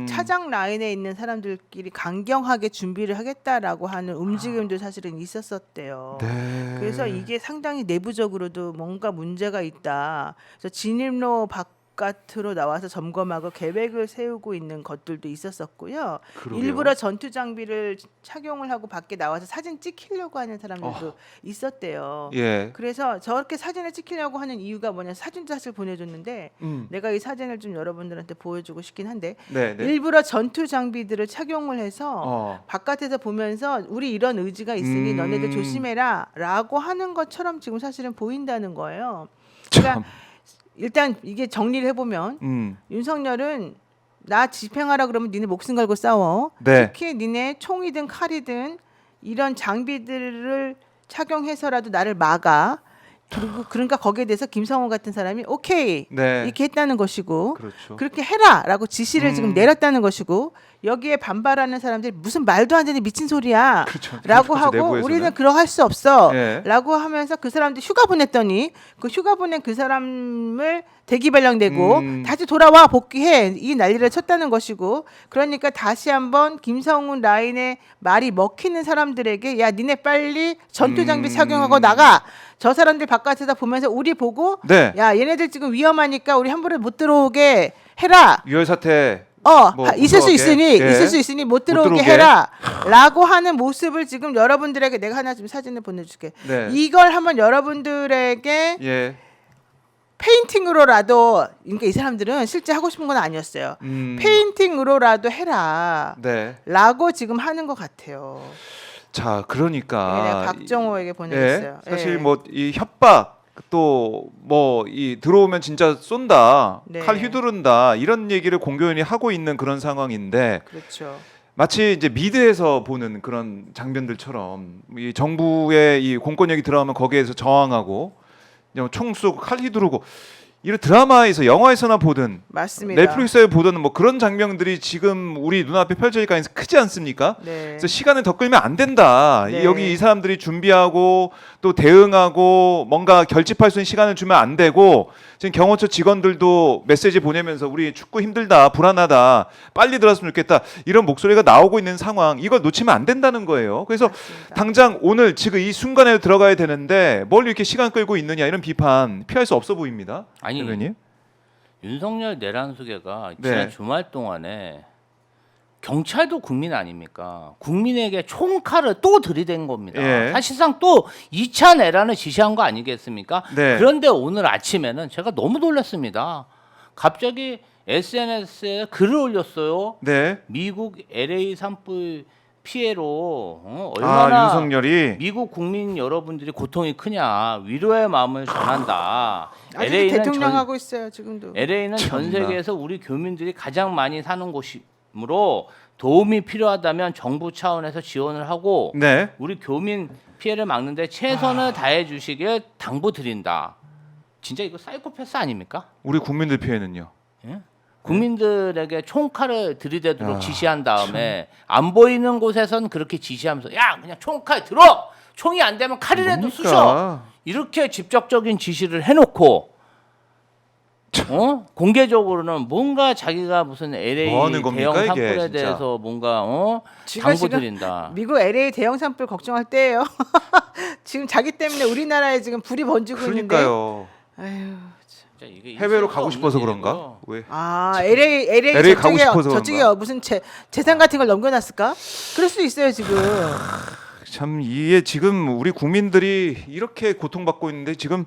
차장 라인에 있는 사람들끼리 강경하게 준비를 하겠다라고 하는 움직임도 사실은 있었었대요. 네. 그래서 이게 상당히 내부적으로도 뭔가 문제가 있다. 그래서 진입로 바깥으로 나와서 점검하고 계획을 세우고 있는 것들도 있었었고요. 그러게요. 일부러 전투 장비를 착용을 하고 밖에 나와서 사진 찍히려고 하는 사람들도 있었대요. 예. 그래서 저렇게 사진을 찍히려고 하는 이유가 뭐냐, 사진도 사실 보내줬는데 내가 이 사진을 좀 여러분들한테 보여주고 싶긴 한데 네. 네. 일부러 전투 장비들을 착용을 해서 바깥에서 보면서 우리 이런 의지가 있으니 너네들 조심해라 라고 하는 것처럼 지금 사실은 보인다는 거예요. 그러니까 참. 일단 이게 정리를 해보면 윤석열은 나 집행하라 그러면 니네 목숨 걸고 싸워. 네. 특히 니네 총이든 칼이든 이런 장비들을 착용해서라도 나를 막아. 그리고 그러니까 거기에 대해서 김성호 같은 사람이 오케이 네. 이렇게 했다는 것이고 그렇죠. 그렇게 해라라고 지시를 지금 내렸다는 것이고 여기에 반발하는 사람들이 무슨 말도 안 되는 미친 소리야 그렇죠. 라고 하고 내부에서는. 우리는 그러할 수 없어 예. 라고 하면서 그 사람들 휴가 보냈더니 그 휴가 보낸 그 사람을 대기 발령 내고 다시 돌아와 복귀해 이 난리를 쳤다는 것이고 그러니까 다시 한번 김성훈 라인의 말이 먹히는 사람들에게 야 니네 빨리 전투 장비 착용하고 나가 저 사람들 바깥에다 보면서 우리 보고 네. 야 얘네들 지금 위험하니까 우리 함부로 못 들어오게 해라 유혈 사태 뭐 있을 수 무서워하게. 예. 있을 수 있으니 못 들어오게 들어오게. 해라라고 하는 모습을 지금 여러분들에게 내가 하나 좀 사진을 보내줄게. 네. 이걸 한번 여러분들에게 예. 페인팅으로라도 그러니까 이 사람들은 실제 하고 싶은 건 아니었어요. 페인팅으로라도 해라. 네. 라고 지금 하는 것 같아요. 자, 그러니까 네, 내가 박정호에게 보내줬어요. 예. 사실 예. 뭐 이 협박 또 뭐 이 들어오면 진짜 쏜다, 네. 칼 휘두른다 이런 얘기를 공교연히 하고 있는 그런 상황인데 그렇죠. 마치 이제 미드에서 보는 그런 장면들처럼 이 정부의 이 공권력이 들어가면 거기에서 저항하고 총 쏘고 칼 휘두르고 이런 드라마에서 영화에서나 보든 맞습니다. 넷플릭스에 보던 뭐 그런 장면들이 지금 우리 눈앞에 펼쳐질 가능성이 크지 않습니까? 네. 그래서 시간을 더 끌면 안 된다. 네. 여기 이 사람들이 준비하고 또 대응하고 뭔가 결집할 수 있는 시간을 주면 안 되고 지금 경호처 직원들도 메시지 보내면서 우리 축구 힘들다, 불안하다, 빨리 들어왔으면 좋겠다 이런 목소리가 나오고 있는 상황 이걸 놓치면 안 된다는 거예요. 그래서 맞습니다. 당장 오늘 지금 이 순간에 들어가야 되는데 뭘 이렇게 시간 끌고 있느냐 이런 비판 피할 수 없어 보입니다. 아니 대변인? 윤석열 내란수계가 네. 지난 주말 동안에 경찰도 국민 아닙니까? 국민에게 총칼을 또 들이댄 겁니다. 예. 사실상 또 2차 내란을 지시한 거 아니겠습니까? 네. 그런데 오늘 아침에는 제가 너무 놀랐습니다. 갑자기 SNS에 글을 올렸어요. 네. 미국 LA 산불 피해로 얼마나 윤석열이 미국 국민 여러분들이 고통이 크냐 위로의 마음을 전한다. 아직 대통령 하고 있어요 지금도. LA는 전 참나. 세계에서 우리 교민들이 가장 많이 사는 곳이므로 도움이 필요하다면 정부 차원에서 지원을 하고 네. 우리 교민 피해를 막는데 최선을 다해 주시길 당부드린다. 진짜 이거 사이코패스 아닙니까? 우리 국민들 피해는요. 예? 국민들에게 총칼을 들이대도록 야, 지시한 다음에 안 보이는 곳에선 그렇게 지시하면서 야 그냥 총칼 들어 총이 안 되면 칼이라도 뭡니까? 쑤셔 이렇게 직접적인 지시를 해놓고 공개적으로는 뭔가 자기가 무슨 LA 뭐 하는 겁니까, 대형 이게, 산불에 진짜? 대해서 뭔가 지금 당부드린다. 미국 LA 대형 산불 걱정할 때예요. 지금 자기 때문에 우리나라에 지금 불이 번지고 있는데. 그러니까요. 아유. 진짜 이게 해외로 있을 수 가고 싶어서 없는 그런가? 일이고요. 왜? 아 LA LA 가고 싶어서 저쪽에 그런가? 무슨 재산 같은 걸 넘겨놨을까? 그럴 수 있어요 지금. 참 이게 지금 우리 국민들이 이렇게 고통받고 있는데 지금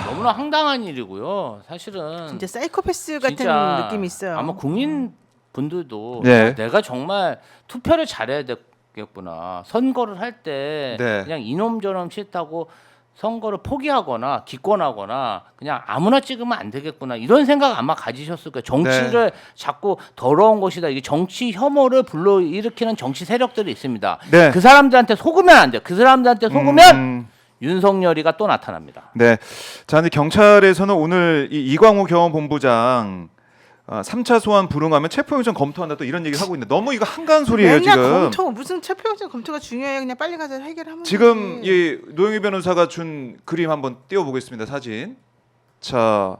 너무나 황당한 일이고요. 사실은 진짜 사이코패스 같은 진짜 느낌이 있어요. 아마 국민 분들도 네. 내가 정말 투표를 잘해야 되겠구나. 선거를 할 때 네. 그냥 이놈저놈 싫다고 선거를 포기하거나 기권하거나 그냥 아무나 찍으면 안 되겠구나 이런 생각 아마 가지셨을 거예요. 정치를 자꾸 더러운 것이다. 이게 정치 혐오를 불러일으키는 정치 세력들이 있습니다. 네. 그 사람들한테 속으면 안 돼요. 그 사람들한테 속으면 음, 윤석열이가 또 나타납니다. 네. 자, 근데 경찰에서는 오늘 이광호 경호본부장 3차 소환 불응하면 체포영장 검토한다 또 이런 얘기를 하고 있는데 너무 이거 한가한 소리예요 맨날 지금. 검토 무슨 체포영장 검토가 중요해요. 그냥 빨리 가서 해결하면 지금 되지. 이 노영희 변호사가 준 그림 한번 띄워보겠습니다. 사진. 자,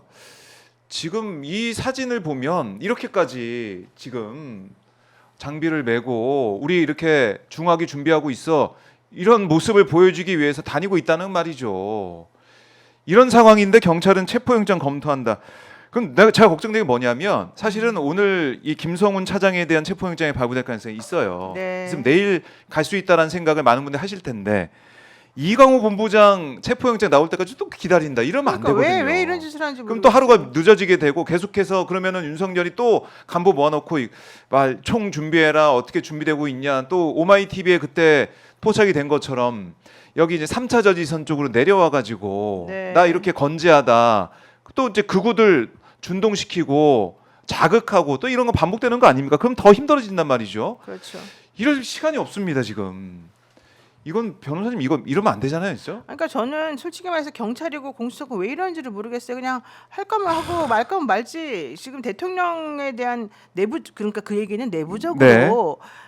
지금 이 사진을 보면 이렇게까지 지금 장비를 메고 우리 이렇게 중하게 준비하고 있어 이런 모습을 보여주기 위해서 다니고 있다는 말이죠. 이런 상황인데 경찰은 체포영장 검토한다. 그럼 제가 걱정되는 게 뭐냐면 사실은 오늘 이 김성훈 차장에 대한 체포영장이 발부될 가능성이 있어요. 네. 그래서 내일 갈 수 있다라는 생각을 많은 분들이 하실 텐데 이광호 본부장 체포영장 나올 때까지 또 기다린다. 이러면 그러니까 안 되거든요. 왜 이런 짓을 하는지 그럼 또 모르겠어요. 하루가 늦어지게 되고 계속해서 그러면은 윤석열이 또 간부 모아놓고 총 준비해라 어떻게 준비되고 있냐 또 오마이 TV에 그때 포착이 된 것처럼 여기 이제 3차 저지선 쪽으로 내려와 가지고 네. 나 이렇게 건재하다 또 이제 극우들 준동시키고 자극하고 또 이런 거 반복되는 거 아닙니까? 그럼 더 힘들어진단 말이죠. 그렇죠. 이럴 시간이 없습니다 지금. 이건 변호사님 이거 이러면 안 되잖아요, 진짜. 그러니까 저는 솔직히 말해서 경찰이고 공수처고 왜 이러는지를 모르겠어요. 그냥 할 거면 하고 말 거면 말지. 지금 대통령에 대한 그러니까 그 얘기는 내부적으로 네.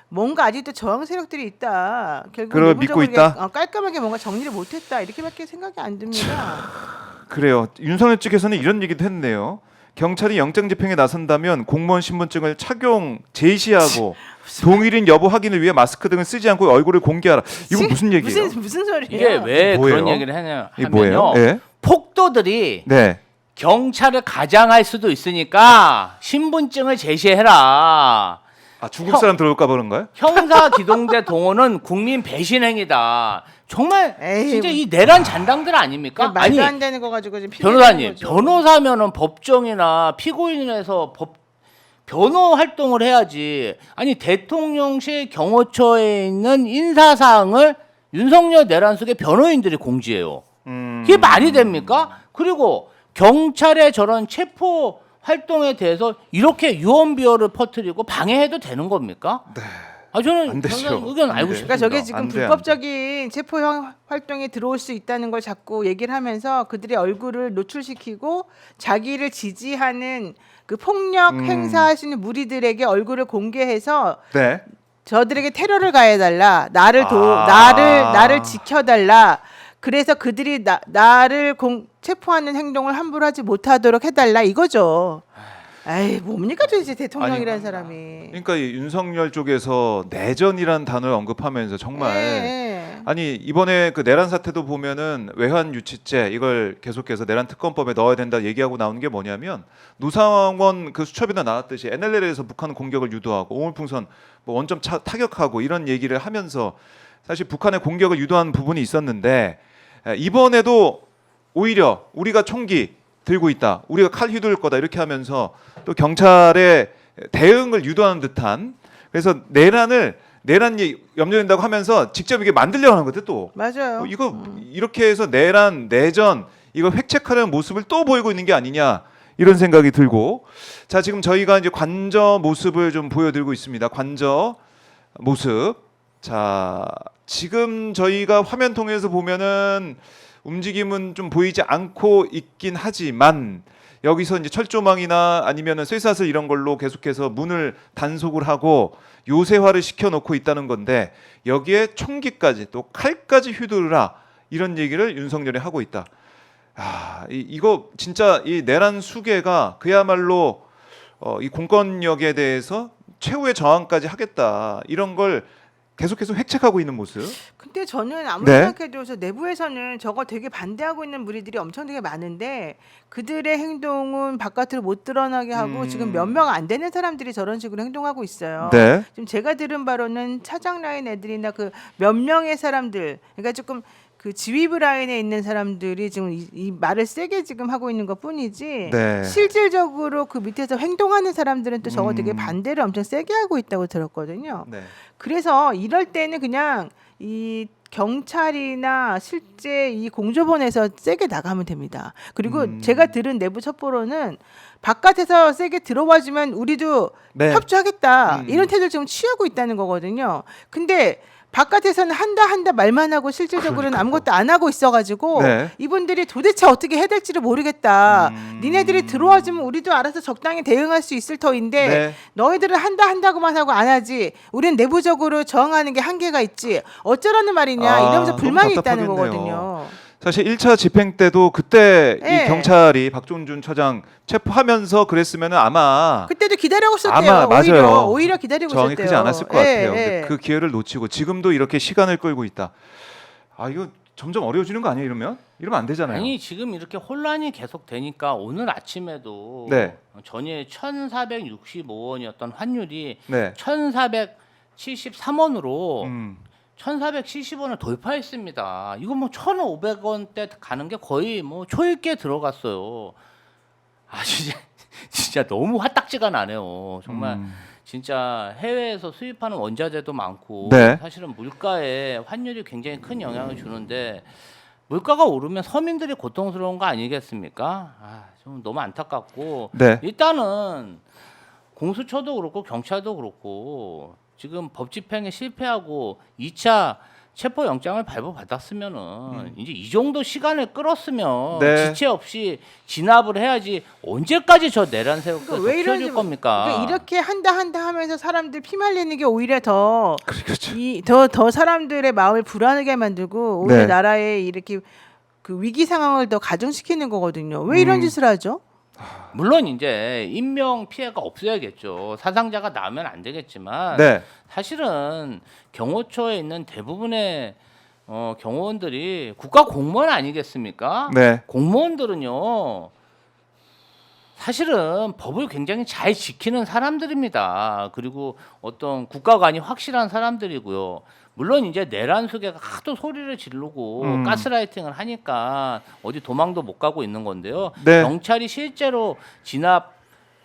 뭔가 아직도 저항 세력들이 있다. 결국 그걸 믿고 내부적으로 있다? 이게, 깔끔하게 뭔가 정리를 못했다. 이렇게밖에 생각이 안 듭니다. 그래요. 윤석열 측에서는 이런 얘기도 했네요. 경찰이 영장 집행에 나선다면 공무원 신분증을 착용 제시하고 동일인 여부 확인을 위해 마스크 등을 쓰지 않고 얼굴을 공개하라. 이건 무슨 얘기예요? 무슨 소리예요? 이게 왜 뭐예요? 그런 얘기를 하냐 이게 뭐예요? 하면요. 예. 폭도들이 네. 경찰을 가장할 수도 있으니까 신분증을 제시해라. 아 중국 사람 들어올까 그런가요? 형사 기동대 동원은 국민 배신 행위다. 정말 에이, 진짜 이 내란 잔당들 아닙니까? 그러니까 말도 안 되는 거 가지고 지금 변호사님, 거죠. 변호사면은 법정이나 피고인에서 변호 활동을 해야지. 아니 대통령실 경호처에 있는 인사사항을 윤석열 내란 속의 변호인들이 공지해요. 이게 말이 됩니까? 그리고 경찰의 저런 체포 활동에 대해서 이렇게 유언비어를 퍼뜨리고 방해해도 되는 겁니까? 네. 아 저는 안 되죠. 변호사님 의견 안 알고 돼요. 싶습니다. 그러니까 저게 지금 안 돼, 불법적인 체포 활동에 들어올 수 있다는 걸 자꾸 얘기를 하면서 그들의 얼굴을 노출시키고 자기를 지지하는 그 폭력 행사하시는 무리들에게 얼굴을 공개해서 네. 저들에게 테러를 가해달라. 나를 나를 지켜달라. 그래서 그들이 나를 체포하는 행동을 함부로 하지 못하도록 해달라 이거죠. 에이 뭡니까 도대체 대통령이라는 사람이. 그러니까 이 윤석열 쪽에서 내전이라는 단어를 언급하면서 정말 네. 아니 이번에 그 내란 사태도 보면은 외환 유치죄 이걸 계속해서 내란 특검법에 넣어야 된다 얘기하고 나오는 게 뭐냐면 노상원 그 수첩에도 나왔듯이 NLL에서 북한 공격을 유도하고 오물풍선 뭐 원점 타격하고 이런 얘기를 하면서 사실 북한의 공격을 유도한 부분이 있었는데 이번에도 오히려 우리가 총기 들고 있다. 우리가 칼 휘두를 거다. 이렇게 하면서 또 경찰의 대응을 유도하는 듯한 그래서 내란 염려된다고 하면서 직접 이게 만들려고 하는 거든 또. 맞아요. 이거 이렇게 해서 내란, 내전 이거 획책하려는 모습을 또 보이고 있는 게 아니냐 이런 생각이 들고 자 지금 저희가 이제 관저 모습을 좀 보여드리고 있습니다. 관저 모습. 자 지금 저희가 화면 통해서 보면은 움직임은 좀 보이지 않고 있긴 하지만 여기서 이제 철조망이나 아니면은 쇠사슬 이런 걸로 계속해서 문을 단속을 하고 요새화를 시켜놓고 있다는 건데 여기에 총기까지 또 칼까지 휘두르라 이런 얘기를 윤석열이 하고 있다. 아, 이거 진짜 이 내란 수계가 그야말로 이 공권력에 대해서 최후의 저항까지 하겠다 이런 걸 계속해서 획책하고 있는 모습. 근데 저는 아무리 네. 생각해도 저 내부에서는 저거 되게 반대하고 있는 무리들이 엄청 되게 많은데 그들의 행동은 바깥으로 못 드러나게 하고 지금 몇 명 안 되는 사람들이 저런 식으로 행동하고 있어요. 네. 지금 제가 들은 바로는 차장 라인 애들이나 그 몇 명의 사람들, 그러니까 조금 그 지휘부 라인에 있는 사람들이 지금 이 말을 세게 지금 하고 있는 것 뿐이지 네. 실질적으로 그 밑에서 행동하는 사람들은 또 저거 되게 반대를 엄청 세게 하고 있다고 들었거든요. 네. 그래서 이럴 때는 그냥 이 경찰이나 실제 이 공조본에서 세게 나가면 됩니다. 그리고 제가 들은 내부 첩보로는 바깥에서 세게 들어와주면 우리도 네. 협조하겠다 이런 태도를 지금 취하고 있다는 거거든요. 근데 바깥에서는 한다 말만 하고 실질적으로는 아무것도 안 하고 있어가지고 네. 이분들이 도대체 어떻게 해야 될지를 모르겠다. 니네들이 들어와주면 우리도 알아서 적당히 대응할 수 있을 터인데 네. 너희들은 한다고만 하고 안 하지. 우리는 내부적으로 저항하는 게 한계가 있지. 어쩌라는 말이냐 이러면서 너무 불만이 있다는 답답하겠네요. 거거든요. 사실 1차 집행 때도 그때 네. 이 경찰이 박종준 처장 체포하면서 그랬으면은 아마 그때도 기다리고 있었대요. 아마 맞아요. 오히려 기다리고 저항이 있었대요. 크지 않았을 것 예, 같아요. 근데 예. 그 기회를 놓치고 지금도 이렇게 시간을 끌고 있다. 아 이거 점점 어려워지는 거 아니에요? 이러면 안 되잖아요. 아니 지금 이렇게 혼란이 계속 되니까 오늘 아침에도 네. 전일 1,465원이었던 환율이 네. 1,473원으로 1,470원을 돌파했습니다. 이거 뭐 1,500원대 가는 게 거의 뭐 초읽기에 들어갔어요. 아 진짜 너무 화딱지가 나네요. 정말 진짜 해외에서 수입하는 원자재도 많고 네. 사실은 물가에 환율이 굉장히 큰 영향을 주는데 물가가 오르면 서민들이 고통스러운 거 아니겠습니까? 아, 좀 너무 안타깝고 네. 일단은 공수처도 그렇고 경찰도 그렇고 지금 법 집행에 실패하고 2차 체포 영장을 발부받았으면은 이제 이 정도 시간을 끌었으면 네. 지체 없이 진압을 해야지 언제까지 저 내란 세우고 그러니까 왜 이런지 키워줄 겁니까? 그러니까 이렇게 한다 하면서 사람들 피말리는 게 오히려 더 그렇죠. 더 사람들의 마음을 불안하게 만들고 오히려 네. 나라에 이렇게 그 위기 상황을 더 가중시키는 거거든요. 왜 이런 짓을 하죠? 물론 이제 인명 피해가 없어야겠죠. 사상자가 나면 안 되겠지만 네. 사실은 경호처에 있는 대부분의 경호원들이 국가 공무원 아니겠습니까? 네. 공무원들은요. 사실은 법을 굉장히 잘 지키는 사람들입니다. 그리고 어떤 국가관이 확실한 사람들이고요. 물론 이제 내란 수계가 하도 소리를 지르고 가스라이팅을 하니까 어디 도망도 못 가고 있는 건데요. 네. 경찰이 실제로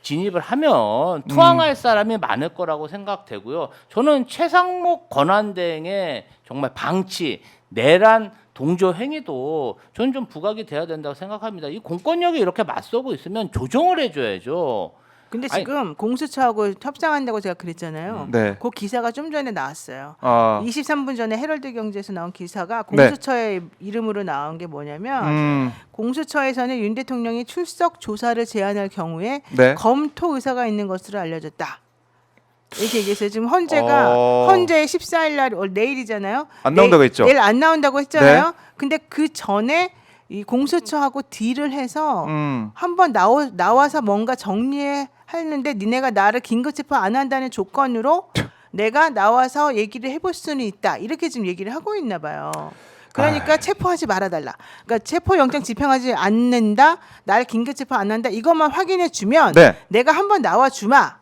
진입을 하면 투항할 사람이 많을 거라고 생각되고요. 저는 최상목 권한대행의 정말 방치, 내란 동조 행위도 저는 좀 부각이 돼야 된다고 생각합니다. 이 공권력이 이렇게 맞서고 있으면 조정을 해줘야죠. 근데 아니- 지금 공수처하고 협상한다고 제가 그랬잖아요. 네. 그 기사가 좀 전에 나왔어요. 아. 23분 전에 헤럴드 경제에서 나온 기사가 네. 공수처의 이름으로 나온 게 뭐냐면 공수처에서는 윤 대통령이 출석 조사를 제안할 경우에 네. 검토 의사가 있는 것으로 알려졌다. 이렇게 얘기했어요. 지금 헌재 14일 날 내일이잖아요. 안 나온다고 했죠. 내일 안 나온다고 했잖아요. 네. 근데 그 전에 이 공수처하고 딜을 해서 음. 한번 나와서 뭔가 정리하는데 니네가 나를 긴급 체포 안 한다는 조건으로 내가 나와서 얘기를 해볼 수는 있다. 이렇게 지금 얘기를 하고 있나 봐요. 그러니까 체포하지 말아달라. 그러니까 체포 영장 집행하지 않는다. 날 긴급 체포 안 한다. 이것만 확인해 주면 네. 내가 한번 나와 주마.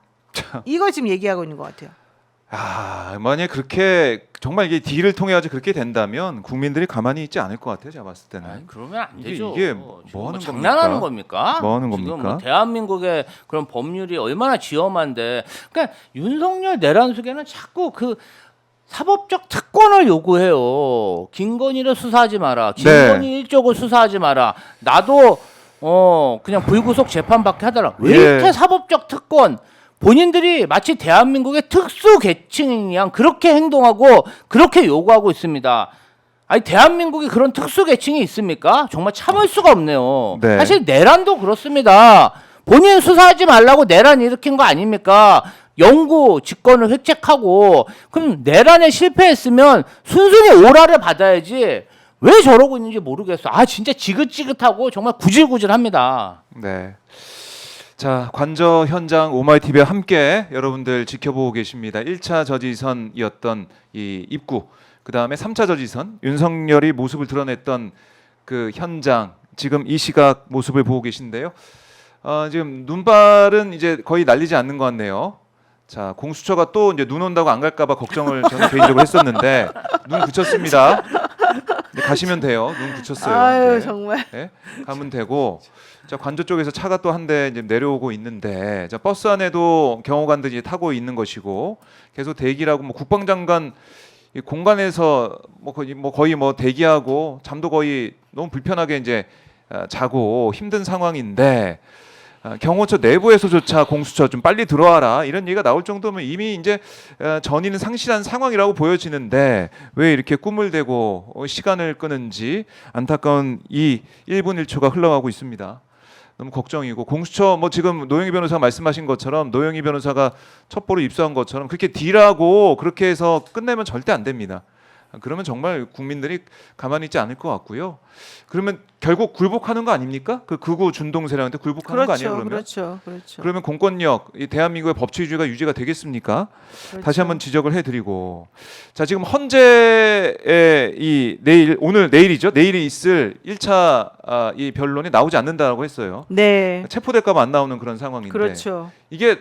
이거 지금 얘기하고 있는 것 같아요. 만약 그렇게 정말 이게 딜을 통해 가지고 그렇게 된다면 국민들이 가만히 있지 않을 것 같아요. 제가 봤을 때는. 아니, 그러면 안 이게- 되죠. 이게 지금 뭐 하는 장난하는 겁니까? 뭐 하는 지금 겁니까? 뭐 대한민국의 그런 법률이 얼마나 지엄한데, 그러니까 윤석열 내란숙에는 자꾸 그 사법적 특권을 요구해요. 김건희를 수사하지 마라. 김건희 일적을 수사하지 마라. 나도 그냥 불구속 재판받게 하더라. 왜 예. 이렇게 사법적 특권? 본인들이 마치 대한민국의 특수 계층인 양 그렇게 행동하고 그렇게 요구하고 있습니다. 아니 대한민국이 그런 특수 계층이 있습니까? 정말 참을 수가 없네요. 네. 사실 내란도 그렇습니다. 본인 수사하지 말라고 내란 일으킨 거 아닙니까? 영구 직권을 획책하고 그럼 내란에 실패했으면 순순히 오라를 받아야지 왜 저러고 있는지 모르겠어. 진짜 지긋지긋하고 정말 구질구질합니다. 네. 자, 관저 현장 오마이TV와 함께 여러분들 지켜보고 계십니다. 1차 저지선이었던 이 입구, 그 다음에 3차 저지선, 윤석열이 모습을 드러냈던 그 현장, 지금 이 시각 모습을 보고 계신데요. 지금 눈발은 이제 거의 날리지 않는 것 같네요. 자, 공수처가 또 이제 눈 온다고 안 갈까봐 걱정을 저는 개인적으로 했었는데 눈 붙였습니다. 이제 가시면 돼요. 눈 붙였어요. 아유 이제. 정말. 네? 가면 되고. 자, 관저 쪽에서 차가 또 한 대 이제 내려오고 있는데, 자, 버스 안에도 경호관들이 타고 있는 것이고 계속 대기를 하고, 뭐 국방장관 이 공간에서 거의 대기하고 잠도 거의 너무 불편하게 이제 자고 힘든 상황인데, 경호처 내부에서조차 공수처 좀 빨리 들어와라 이런 얘기가 나올 정도면 이미 이제 전의는 상실한 상황이라고 보여지는데 왜 이렇게 꿈을 대고 시간을 끄는지 안타까운 이 1분 1초가 흘러가고 있습니다. 너무 걱정이고, 공수처 지금 노영희 변호사가 말씀하신 것처럼, 노영희 변호사가 첩보로 입수한 것처럼 그렇게 딜하고 그렇게 해서 끝내면 절대 안 됩니다. 그러면 정말 국민들이 가만히 있지 않을 것 같고요. 그러면 결국 굴복하는 거 아닙니까? 그 극우 준동 세력한테 굴복하는 거 아니에요? 그러면 그렇죠. 그러면 공권력, 이 대한민국의 법치주의가 유지가 되겠습니까? 그렇죠. 다시 한번 지적을 해드리고, 자, 지금 헌재의 이 오늘 내일이죠. 내일이 있을 1차 이 변론이 나오지 않는다라고 했어요. 네. 체포될까봐 안 나오는 그런 상황인데, 그렇죠. 이게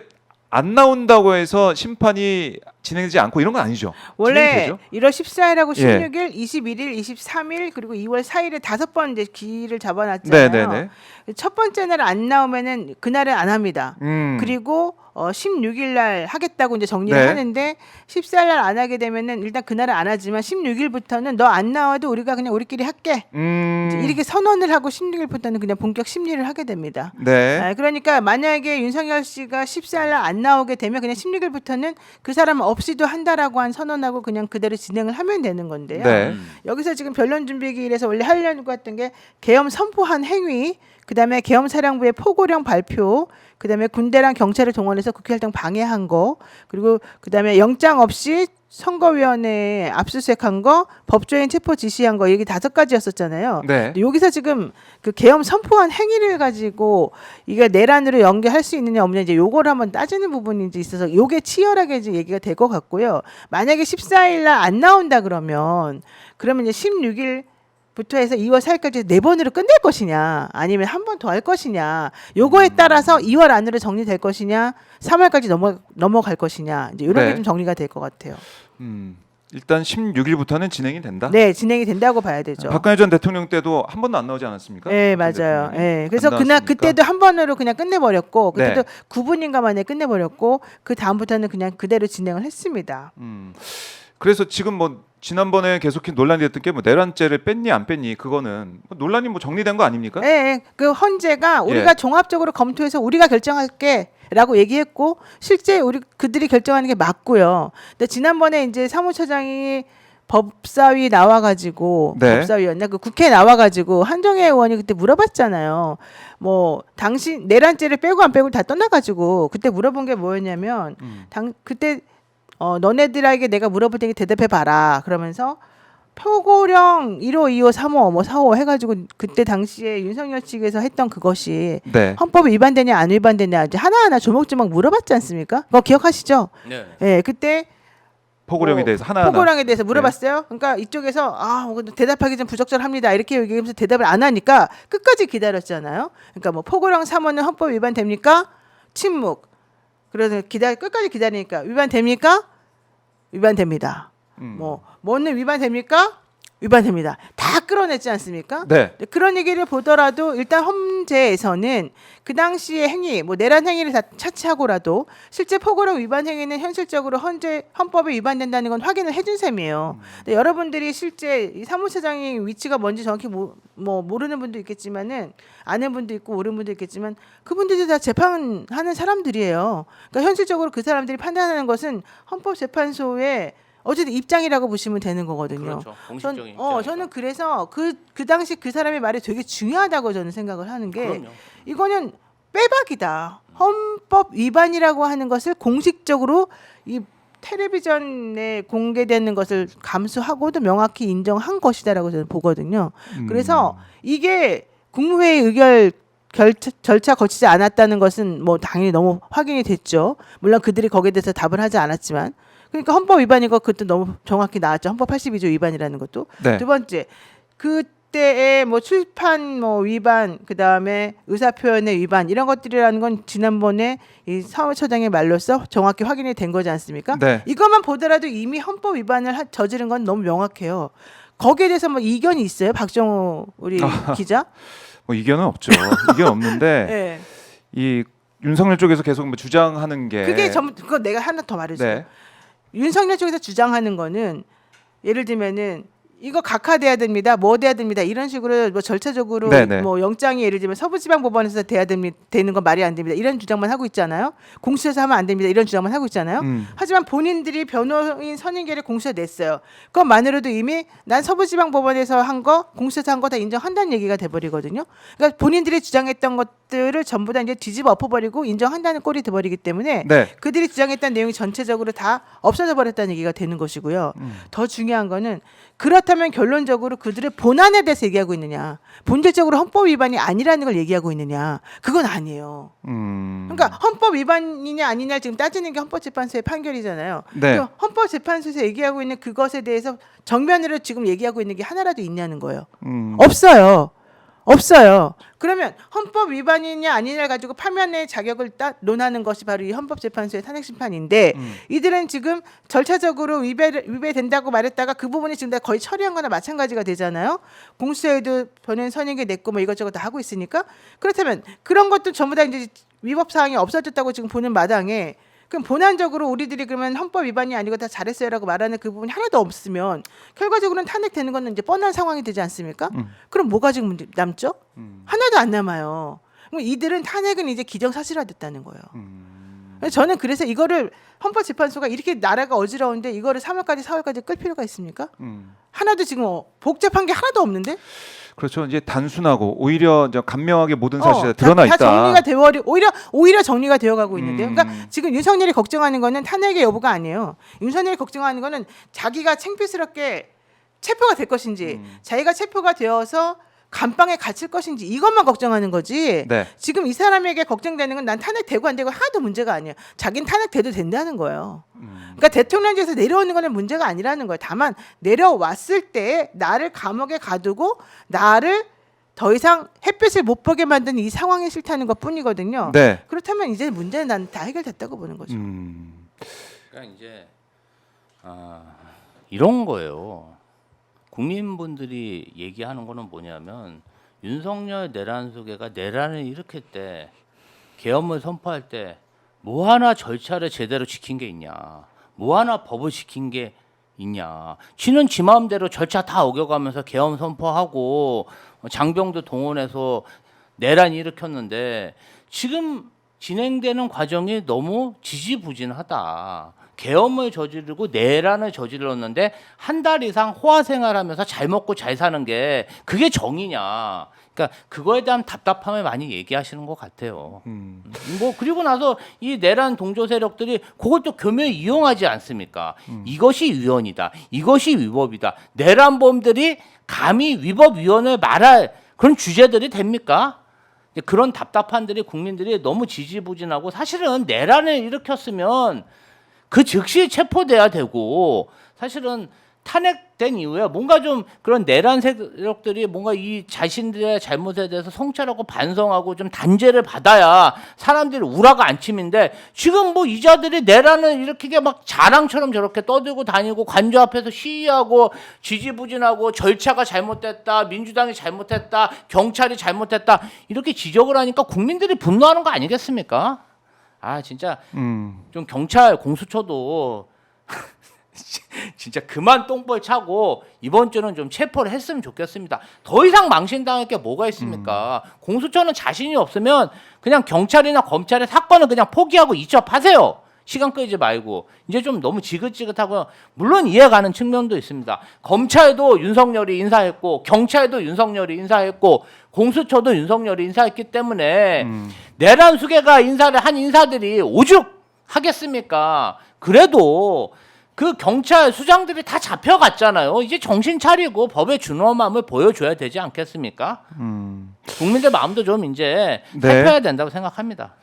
안 나온다고 해서 심판이 진행되지 않고 이런 건 아니죠. 원래 진행되죠? 1월 14일하고 예. 16일, 21일, 23일 그리고 2월 4일에 5번 이제 기일을 잡아놨잖아요. 네네네. 첫 번째 날 안 나오면은 그날은 안 합니다. 음. 그리고 16일 날 하겠다고 이제 정리를 네. 하는데 14일 날 안 하게 되면은 일단 그날은 안 하지만 16일부터는 너 안 나와도 우리가 그냥 우리끼리 할게. 이제 이렇게 선언을 하고 16일부터는 그냥 본격 심리를 하게 됩니다. 네. 그러니까 만약에 윤석열 씨가 14일 날 안 나오게 되면 그냥 16일부터는 그 사람 없이도 한다라고 한 선언하고 그냥 그대로 진행을 하면 되는 건데요. 네. 여기서 지금 변론 준비기일에서 원래 하려고 했던 게 계엄 선포한 행위, 그다음에 계엄사령부의 포고령 발표, 그다음에 군대랑 경찰을 동원해서 국회 활동 방해한 거, 그리고 그다음에 영장 없이 선거위원회에 압수수색한 거, 법조인 체포 지시한 거, 이게 5가지였었잖아요. 네. 근데 여기서 지금 그 계엄 선포한 행위를 가지고 이게 내란으로 연계할 수 있느냐 없느냐 이제 요거를 한번 따지는 부분이 이제 있어서 요게 치열하게 이제 얘기가 될 것 같고요. 만약에 14일 날 안 나온다 그러면 이제 16일 부터 해서 2월 4일까지 4번으로 끝낼 것이냐 아니면 한 번 더 할 것이냐 요거에 따라서 2월 안으로 정리될 것이냐 3월까지 넘어갈 것이냐 이제 이런 네. 게 좀 정리가 될 것 같아요. 일단 16일부터는 진행이 된다. 네, 진행이 된다고 봐야 되죠. 박근혜 전 대통령 때도 한 번도 안 나오지 않았습니까? 네, 박 전 맞아요. 대통령이? 네, 그래서 안 그날 나왔습니까? 그때도 한 번으로 그냥 끝내버렸고 그때도 네. 9분인가 만에 끝내버렸고 그 다음부터는 그냥 그대로 진행을 했습니다. 그래서 지금 지난번에 계속해 논란이 됐던 게 내란죄를 뺐니 안 뺐니, 그거는 논란이 정리된 거 아닙니까? 네, 그 헌재가 우리가 예. 종합적으로 검토해서 우리가 결정할게라고 얘기했고 실제 그들이 결정하는 게 맞고요. 근데 지난번에 이제 사무처장이 법사위 나와가지고 네. 법사위였나 그 국회 나와가지고 한정혜 의원이 그때 물어봤잖아요. 당신 내란죄를 빼고 안 빼고 다 떠나가지고 그때 물어본 게 뭐였냐면 그때 너네들에게 내가 물어볼 테니 대답해 봐라. 그러면서 표고령 1호, 2호, 3호, 4호 해가지고 그때 당시에 윤석열 측에서 했던 그것이 네. 헌법 위반되냐 안 위반되냐 이제 하나하나 조목조목 물어봤지 않습니까? 그거 기억하시죠? 네. 네, 그때 포고령에 대해서 하나하나. 포고령에 대해서 물어봤어요. 그러니까 이쪽에서 대답하기 좀 부적절합니다. 이렇게 얘기하면서 대답을 안 하니까 끝까지 기다렸잖아요. 그러니까 포고령 3호는 헌법 위반됩니까? 침묵. 그래서 끝까지 기다리니까 위반됩니까? 위반됩니다. 뭐는 위반됩니까? 위반됩니다. 다 끌어냈지 않습니까? 네. 그런 얘기를 보더라도 일단 헌재에서는 그 당시의 행위, 뭐 내란 행위를 다 차치하고라도 실제 포고령 위반 행위는 현실적으로 헌법에 위반된다는 건 확인을 해준 셈이에요. 근데 여러분들이 실제 이 사무처장의 위치가 뭔지 정확히 모르는 분도 있겠지만은 아는 분도 있고 모르는 분도 있겠지만 그분들도 다 재판하는 사람들이에요. 그러니까 현실적으로 그 사람들이 판단하는 것은 헌법재판소의 어쨌든 입장이라고 보시면 되는 거거든요. 그렇죠. 공식적인 입장이죠. 저는 그래서 그 당시 그 사람의 말이 되게 중요하다고 저는 생각을 하는 게 그럼요. 이거는 빼박이다. 헌법 위반이라고 하는 것을 공식적으로 이 텔레비전에 공개되는 것을 감수하고도 명확히 인정한 것이다라고 저는 보거든요. 그래서 이게 국무회의 의결 절차 거치지 않았다는 것은 뭐 당연히 너무 확인이 됐죠. 물론 그들이 거기에 대해서 답을 하지 않았지만 그러니까 헌법 위반이고 그것도 너무 정확히 나왔죠. 헌법 82조 위반이라는 것도. 네. 두 번째, 그때의 뭐 출판 뭐 위반, 그 다음에 의사 표현의 위반 이런 것들이라는 건 지난번에 이 사무처장의 말로써 정확히 확인이 된 거지 않습니까? 네. 이것만 보더라도 이미 헌법 위반을 저지른 건 너무 명확해요. 거기에 대해서 뭐 이견이 있어요, 박정호 우리 기자? 뭐 이견은 없죠. 이견 없는데 네. 이 윤석열 쪽에서 계속 뭐 주장하는 게 그게 그거 내가 하나 더 말해줘요. 네. 윤석열 쪽에서 주장하는 거는 예를 들면은 이거 각하돼야 됩니다. 뭐 돼야 됩니다. 이런 식으로 뭐 절차적으로 네네. 뭐 영장이 예를 들면 서부지방법원에서 돼야 되는 건 말이 안 됩니다. 이런 주장만 하고 있잖아요. 공수처에서 하면 안 됩니다. 이런 주장만 하고 있잖아요. 하지만 본인들이 변호인 선임계를 공수처에 냈어요. 그것만으로도 이미 난 서부지방법원에서 한 거, 공수처에서 한 거 다 인정한다는 얘기가 돼버리거든요. 그러니까 본인들이 주장했던 것들을 전부 다 이제 뒤집어 엎어버리고 인정한다는 꼴이 돼버리기 때문에 네. 그들이 주장했던 내용이 전체적으로 다 없어져 버렸다는 얘기가 되는 것이고요. 더 중요한 거는 그렇다면 결론적으로 그들의 본안에 대해서 얘기하고 있느냐, 본질적으로 헌법 위반이 아니라는 걸 얘기하고 있느냐, 그건 아니에요. 그러니까 헌법 위반이냐 아니냐 지금 따지는 게 헌법재판소의 판결이잖아요. 네. 헌법재판소에서 얘기하고 있는 그것에 대해서 정면으로 지금 얘기하고 있는 게 하나라도 있냐는 거예요. 음. 없어요. 없어요. 그러면 헌법 위반이냐 아니냐를 가지고 파면의 자격을 논하는 것이 바로 이 헌법재판소의 탄핵심판인데 이들은 지금 절차적으로 위배된다고 말했다가 그 부분이 지금 다 거의 처리한 거나 마찬가지가 되잖아요. 공수처에도 변호인 선임계 냈고 뭐 이것저것 다 하고 있으니까 그렇다면 그런 것도 전부 다 이제 위법 사항이 없어졌다고 지금 보는 마당에 그럼 본안적으로 우리들이 그러면 헌법 위반이 아니고 다 잘했어요라고 말하는 그 부분이 하나도 없으면 결과적으로는 탄핵되는 건 이제 뻔한 상황이 되지 않습니까? 그럼 뭐가 지금 남죠? 하나도 안 남아요. 그럼 이들은 탄핵은 이제 기정사실화됐다는 거예요. 저는 그래서 이거를 헌법재판소가 이렇게 나라가 어지러운데 이거를 3월까지 4월까지 끌 필요가 있습니까? 하나도 지금 복잡한 게 하나도 없는데? 그렇죠. 이제 단순하고 오히려 이제 간명하게 모든 사실이 드러나 다 있다. 정리가 되어버리 오히려 정리가 되어가고 있는데요. 그러니까 지금 윤석열이 걱정하는 거는 탄핵의 여부가 아니에요. 윤석열이 걱정하는 거는 자기가 창피스럽게 체포가 될 것인지, 자기가 체포가 되어서 감방에 갇힐 것인지 이것만 걱정하는 거지. 네. 지금 이 사람에게 걱정되는 건 난 탄핵되고 안 되고 하나도 문제가 아니에요. 자기는 탄핵돼도 된다는 거예요. 그러니까 대통령제에서 내려오는 거는 문제가 아니라는 거예요. 다만 내려왔을 때 나를 감옥에 가두고 나를 더 이상 햇빛을 못 보게 만든 이 상황이 싫다는 것뿐이거든요. 네. 그렇다면 이제 문제는 난 다 해결됐다고 보는 거죠. 그러니까 이제 이런 거예요. 국민분들이 얘기하는 거는 뭐냐면 윤석열 내란 소개가 내란을 일으킬 때 계엄을 선포할 때 뭐 하나 절차를 제대로 지킨 게 있냐, 뭐 하나 법을 지킨 게 있냐. 지는 지 마음대로 절차 다 어겨가면서 계엄 선포하고 장병도 동원해서 내란 일으켰는데 지금 진행되는 과정이 너무 지지부진하다. 계엄을 저지르고 내란을 저질렀는데 한 달 이상 호화 생활하면서 잘 먹고 잘 사는 게 그게 정의냐. 그러니까 그거에 대한 답답함을 많이 얘기하시는 것 같아요. 뭐 그리고 나서 이 내란 동조 세력들이 그걸 또 교묘히 이용하지 않습니까? 이것이 위헌이다. 이것이 위법이다. 내란범들이 감히 위법 위헌을 말할 그런 주제들이 됩니까? 그런 답답한들이 국민들이 너무 지지부진하고 사실은 내란을 일으켰으면 그 즉시 체포돼야 되고 사실은 탄핵 된 이후에 뭔가 좀 그런 내란 세력들이 뭔가 이 자신들의 잘못에 대해서 성찰하고 반성하고 좀 단죄를 받아야 사람들이 우라가 안침인데 지금 뭐 이자들이 내란을 이렇게 막 자랑처럼 저렇게 떠들고 다니고 관저 앞에서 시위하고 지지부진하고 절차가 잘못됐다, 민주당이 잘못했다, 경찰이 잘못했다 이렇게 지적을 하니까 국민들이 분노하는 거 아니겠습니까? 아 진짜 좀 경찰 공수처도 진짜 그만 똥벌 차고 이번 주는 좀 체포를 했으면 좋겠습니다. 더 이상 망신당할 게 뭐가 있습니까? 공수처는 자신이 없으면 그냥 경찰이나 검찰의 사건을 그냥 포기하고 이첩하세요. 시간 끌지 말고 이제 좀 너무 지긋지긋하고요. 물론 이해가는 측면도 있습니다. 검찰도 윤석열이 인사했고 경찰도 윤석열이 인사했고 공수처도 윤석열이 인사했기 때문에 내란 수괴가 인사를 한 인사들이 오죽하겠습니까? 그래도 그 경찰 수장들이 다 잡혀갔잖아요. 이제 정신 차리고 법의 준엄함을 보여줘야 되지 않겠습니까? 국민들 마음도 좀 이제 살펴야 된다고 생각합니다.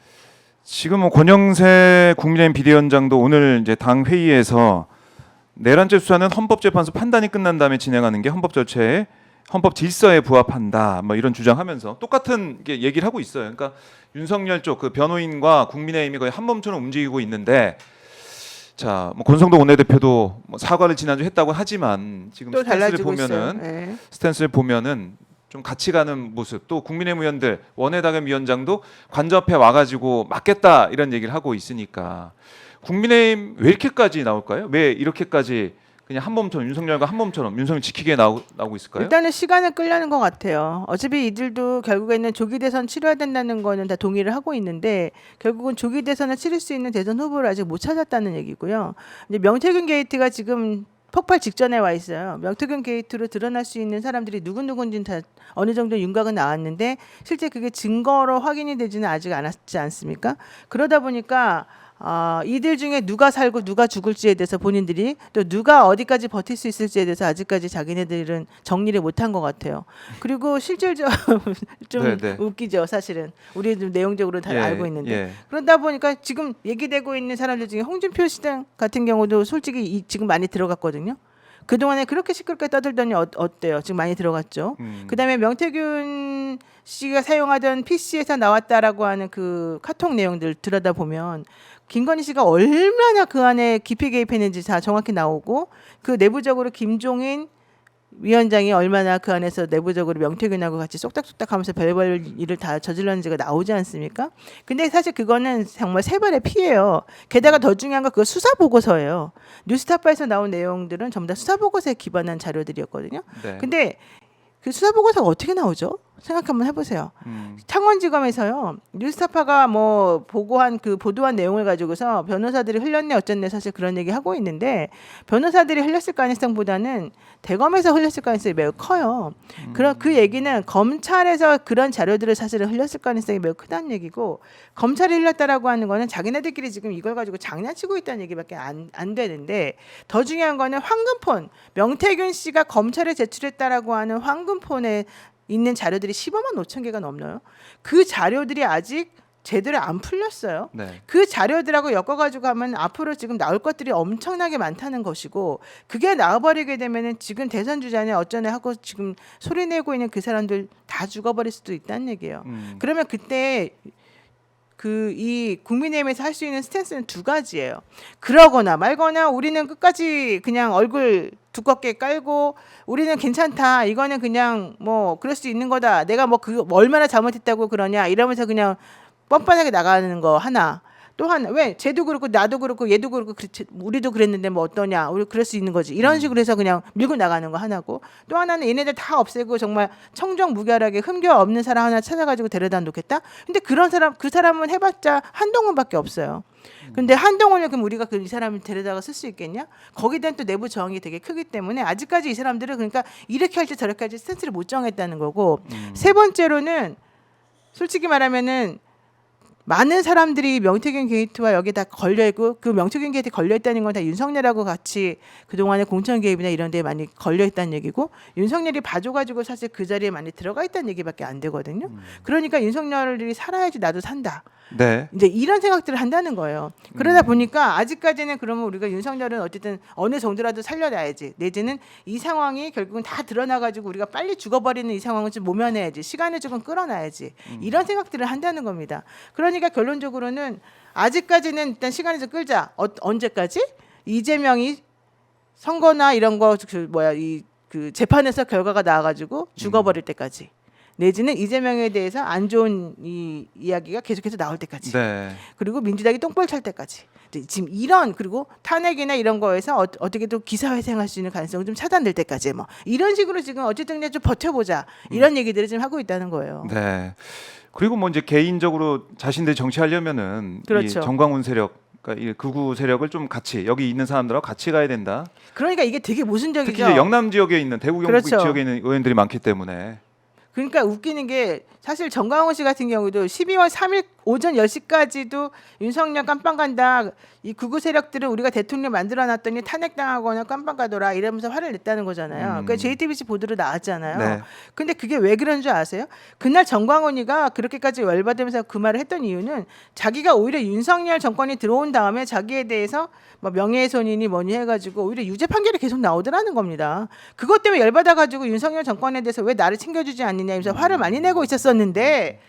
지금 뭐 권영세 국민의힘 비대위원장도 오늘 이제 당 회의에서 내란죄 수사는 헌법재판소 판단이 끝난 다음에 진행하는 게 헌법 절차에 헌법 질서에 부합한다. 뭐 이런 주장하면서 똑같은 게 얘기를 하고 있어요. 그러니까 윤석열 쪽 그 변호인과 국민의힘이 거의 한 몸처럼 움직이고 있는데. 자, 뭐 권성동 원내대표도 뭐 사과를 지난주 했다고 하지만 지금 또 스탠스를 달라지고 보면은 있어요. 네. 스탠스를 보면은 좀 같이 가는 모습. 또 국민의힘 의원들 원내당협 위원장도 관저 앞에 와가지고 맞겠다 이런 얘기를 하고 있으니까 국민의힘 왜 이렇게까지 나올까요? 왜 이렇게까지 그냥 한 몸처럼 윤석열과 한 몸처럼 윤석열 지키게 나오고 있을까요? 일단은 시간을 끌려는 것 같아요. 어차피 이들도 결국에는 조기 대선 치러야 된다는 거는 다 동의를 하고 있는데 결국은 조기 대선을 치를 수 있는 대선 후보를 아직 못 찾았다는 얘기고요. 이제 명태균 게이트가 지금 폭발 직전에 와 있어요. 명태균 게이트로 드러날 수 있는 사람들이 누군지는 다 어느 정도 윤곽은 나왔는데 실제 그게 증거로 확인이 되지는 아직 않았지 않습니까? 그러다 보니까 이들 중에 누가 살고 누가 죽을지에 대해서 본인들이 또 누가 어디까지 버틸 수 있을지에 대해서 아직까지 자기네들은 정리를 못한 것 같아요. 그리고 실질적으로 좀 네. 웃기죠, 사실은. 우리 좀 내용적으로 다 예, 알고 있는데. 예. 그러다 보니까 지금 얘기되고 있는 사람들 중에 홍준표 시장 같은 경우도 솔직히 지금 많이 들어갔거든요. 그동안에 그렇게 시끄럽게 떠들더니 어때요? 지금 많이 들어갔죠. 그다음에 명태균 씨가 사용하던 PC에서 나왔다라고 하는 그 카톡 내용들 들여다보면 김건희 씨가 얼마나 그 안에 깊이 개입했는지 다 정확히 나오고 그 내부적으로 김종인 위원장이 얼마나 그 안에서 내부적으로 명태균하고 같이 쏙닥쏙닥 하면서 별별 일을 다 저질렀는지가 나오지 않습니까? 근데 사실 그거는 정말 세발의 피해요. 게다가 더 중요한 건 그거 수사 보고서예요. 뉴스타파에서 나온 내용들은 전부 다 수사 보고서에 기반한 자료들이었거든요. 네. 근데 그 수사 보고서가 어떻게 나오죠? 생각 한번 해보세요. 창원지검에서요 뉴스타파가 뭐 보도한 내용을 가지고서 변호사들이 흘렸네 어쨌네 사실 그런 얘기 하고 있는데 변호사들이 흘렸을 가능성보다는 대검에서 흘렸을 가능성이 매우 커요. 그런 그 얘기는 검찰에서 그런 자료들을 사실은 흘렸을 가능성이 매우 크다는 얘기고 검찰이 흘렸다라고 하는 거는 자기네들끼리 지금 이걸 가지고 장난치고 있다는 얘기밖에 안 되는데 더 중요한 거는 황금폰 명태균 씨가 검찰에 제출했다라고 하는 황금폰에 있는 자료들이 15만 5천 개가 넘나요? 그 자료들이 아직 제대로 안 풀렸어요. 네. 그 자료들하고 엮어가지고 하면 앞으로 지금 나올 것들이 엄청나게 많다는 것이고 그게 나와버리게 되면은 지금 대선 주자네 어쩌네 하고 지금 소리내고 있는 그 사람들 다 죽어버릴 수도 있다는 얘기예요. 그러면 그때 이 국민의힘에서 할 수 있는 스탠스는 두 가지예요. 그러거나 말거나 우리는 끝까지 그냥 얼굴 두껍게 깔고 우리는 괜찮다. 이거는 그냥 뭐 그럴 수 있는 거다. 내가 뭐 얼마나 잘못했다고 그러냐 이러면서 그냥 뻔뻔하게 나가는 거 하나. 또 하나 왜 쟤도 그렇고 나도 그렇고 얘도 그렇고 우리도 그랬는데 뭐 어떠냐 우리 그럴 수 있는 거지 이런 식으로 해서 그냥 밀고 나가는 거 하나고 또 하나는 얘네들 다 없애고 정말 청정무결하게 흠결 없는 사람 하나 찾아가지고 데려다 놓겠다. 근데 그 사람은 해봤자 한동훈밖에 없어요. 근데 한동훈을 그럼 우리가 이 사람을 데려다가 쓸 수 있겠냐? 거기에 대한 또 내부 저항이 되게 크기 때문에 아직까지 이 사람들은 그러니까 이렇게 할지 저렇게 할지 스탠스를 못 정했다는 거고 세 번째로는 솔직히 말하면은 많은 사람들이 명태균 게이트와 여기에 다 걸려 있고 그 명태균 게이트에 걸려 있다는 건 다 윤석열하고 같이 그동안의 공천 개입이나 이런 데에 많이 걸려 있다는 얘기고 윤석열이 봐줘가지고 사실 그 자리에 많이 들어가 있다는 얘기밖에 안 되거든요. 그러니까 윤석열이 살아야지 나도 산다. 네. 이제 이런 생각들을 한다는 거예요. 그러다 보니까 아직까지는 그러면 우리가 윤석열은 어쨌든 어느 정도라도 살려놔야지. 내지는 이 상황이 결국은 다 드러나가지고 우리가 빨리 죽어버리는 이 상황을 좀 모면해야지. 시간을 조금 끌어놔야지. 이런 생각들을 한다는 겁니다. 그러니까 결론적으로는 아직까지는 일단 시간을 좀 끌자. 언제까지? 이재명이 선거나 이런 거 그 재판에서 결과가 나와가지고 죽어버릴 때까지. 내지는 이재명에 대해서 안 좋은 이 이야기가 계속해서 나올 때까지. 네. 그리고 민주당이 똥볼 찰 때까지. 지금 이런 그리고 탄핵이나 이런 거에서 어떻게 또 기사회생할 수 있는 가능성을 좀 차단될 때까지 뭐 이런 식으로 지금 어쨌든 그냥 좀 버텨보자 이런 얘기들을 지금 하고 있다는 거예요. 네. 그리고 뭐 이제 개인적으로 자신들이 정치하려면은 그렇죠. 이 정광훈 세력, 그러니까 이 극우 세력을 좀 같이 여기 있는 사람들하고 같이 가야 된다. 그러니까 이게 되게 모순적이죠. 특히 이제 영남 지역에 있는 대구 경북 그렇죠. 지역에 있는 의원들이 많기 때문에. 그러니까 웃기는 게 사실 정광훈 씨 같은 경우도 12월 3일 오전 10시까지도 윤석열 깜빵 간다. 이 극우 세력들은 우리가 대통령 만들어놨더니 탄핵당하거나 깜빵 가더라 이러면서 화를 냈다는 거잖아요. 그러니까 JTBC 보도로 나왔잖아요. 네. 근데 그게 왜 그런 줄 아세요? 그날 정광훈이가 그렇게까지 열받으면서 그 말을 했던 이유는 자기가 오히려 윤석열 정권이 들어온 다음에 자기에 대해서 뭐 명예훼손이니 뭐니 해가지고 오히려 유죄 판결이 계속 나오더라는 겁니다. 그것 때문에 열받아가지고 윤석열 정권에 대해서 왜 나를 챙겨주지 않느냐 하면서 화를 많이 내고 있었었는데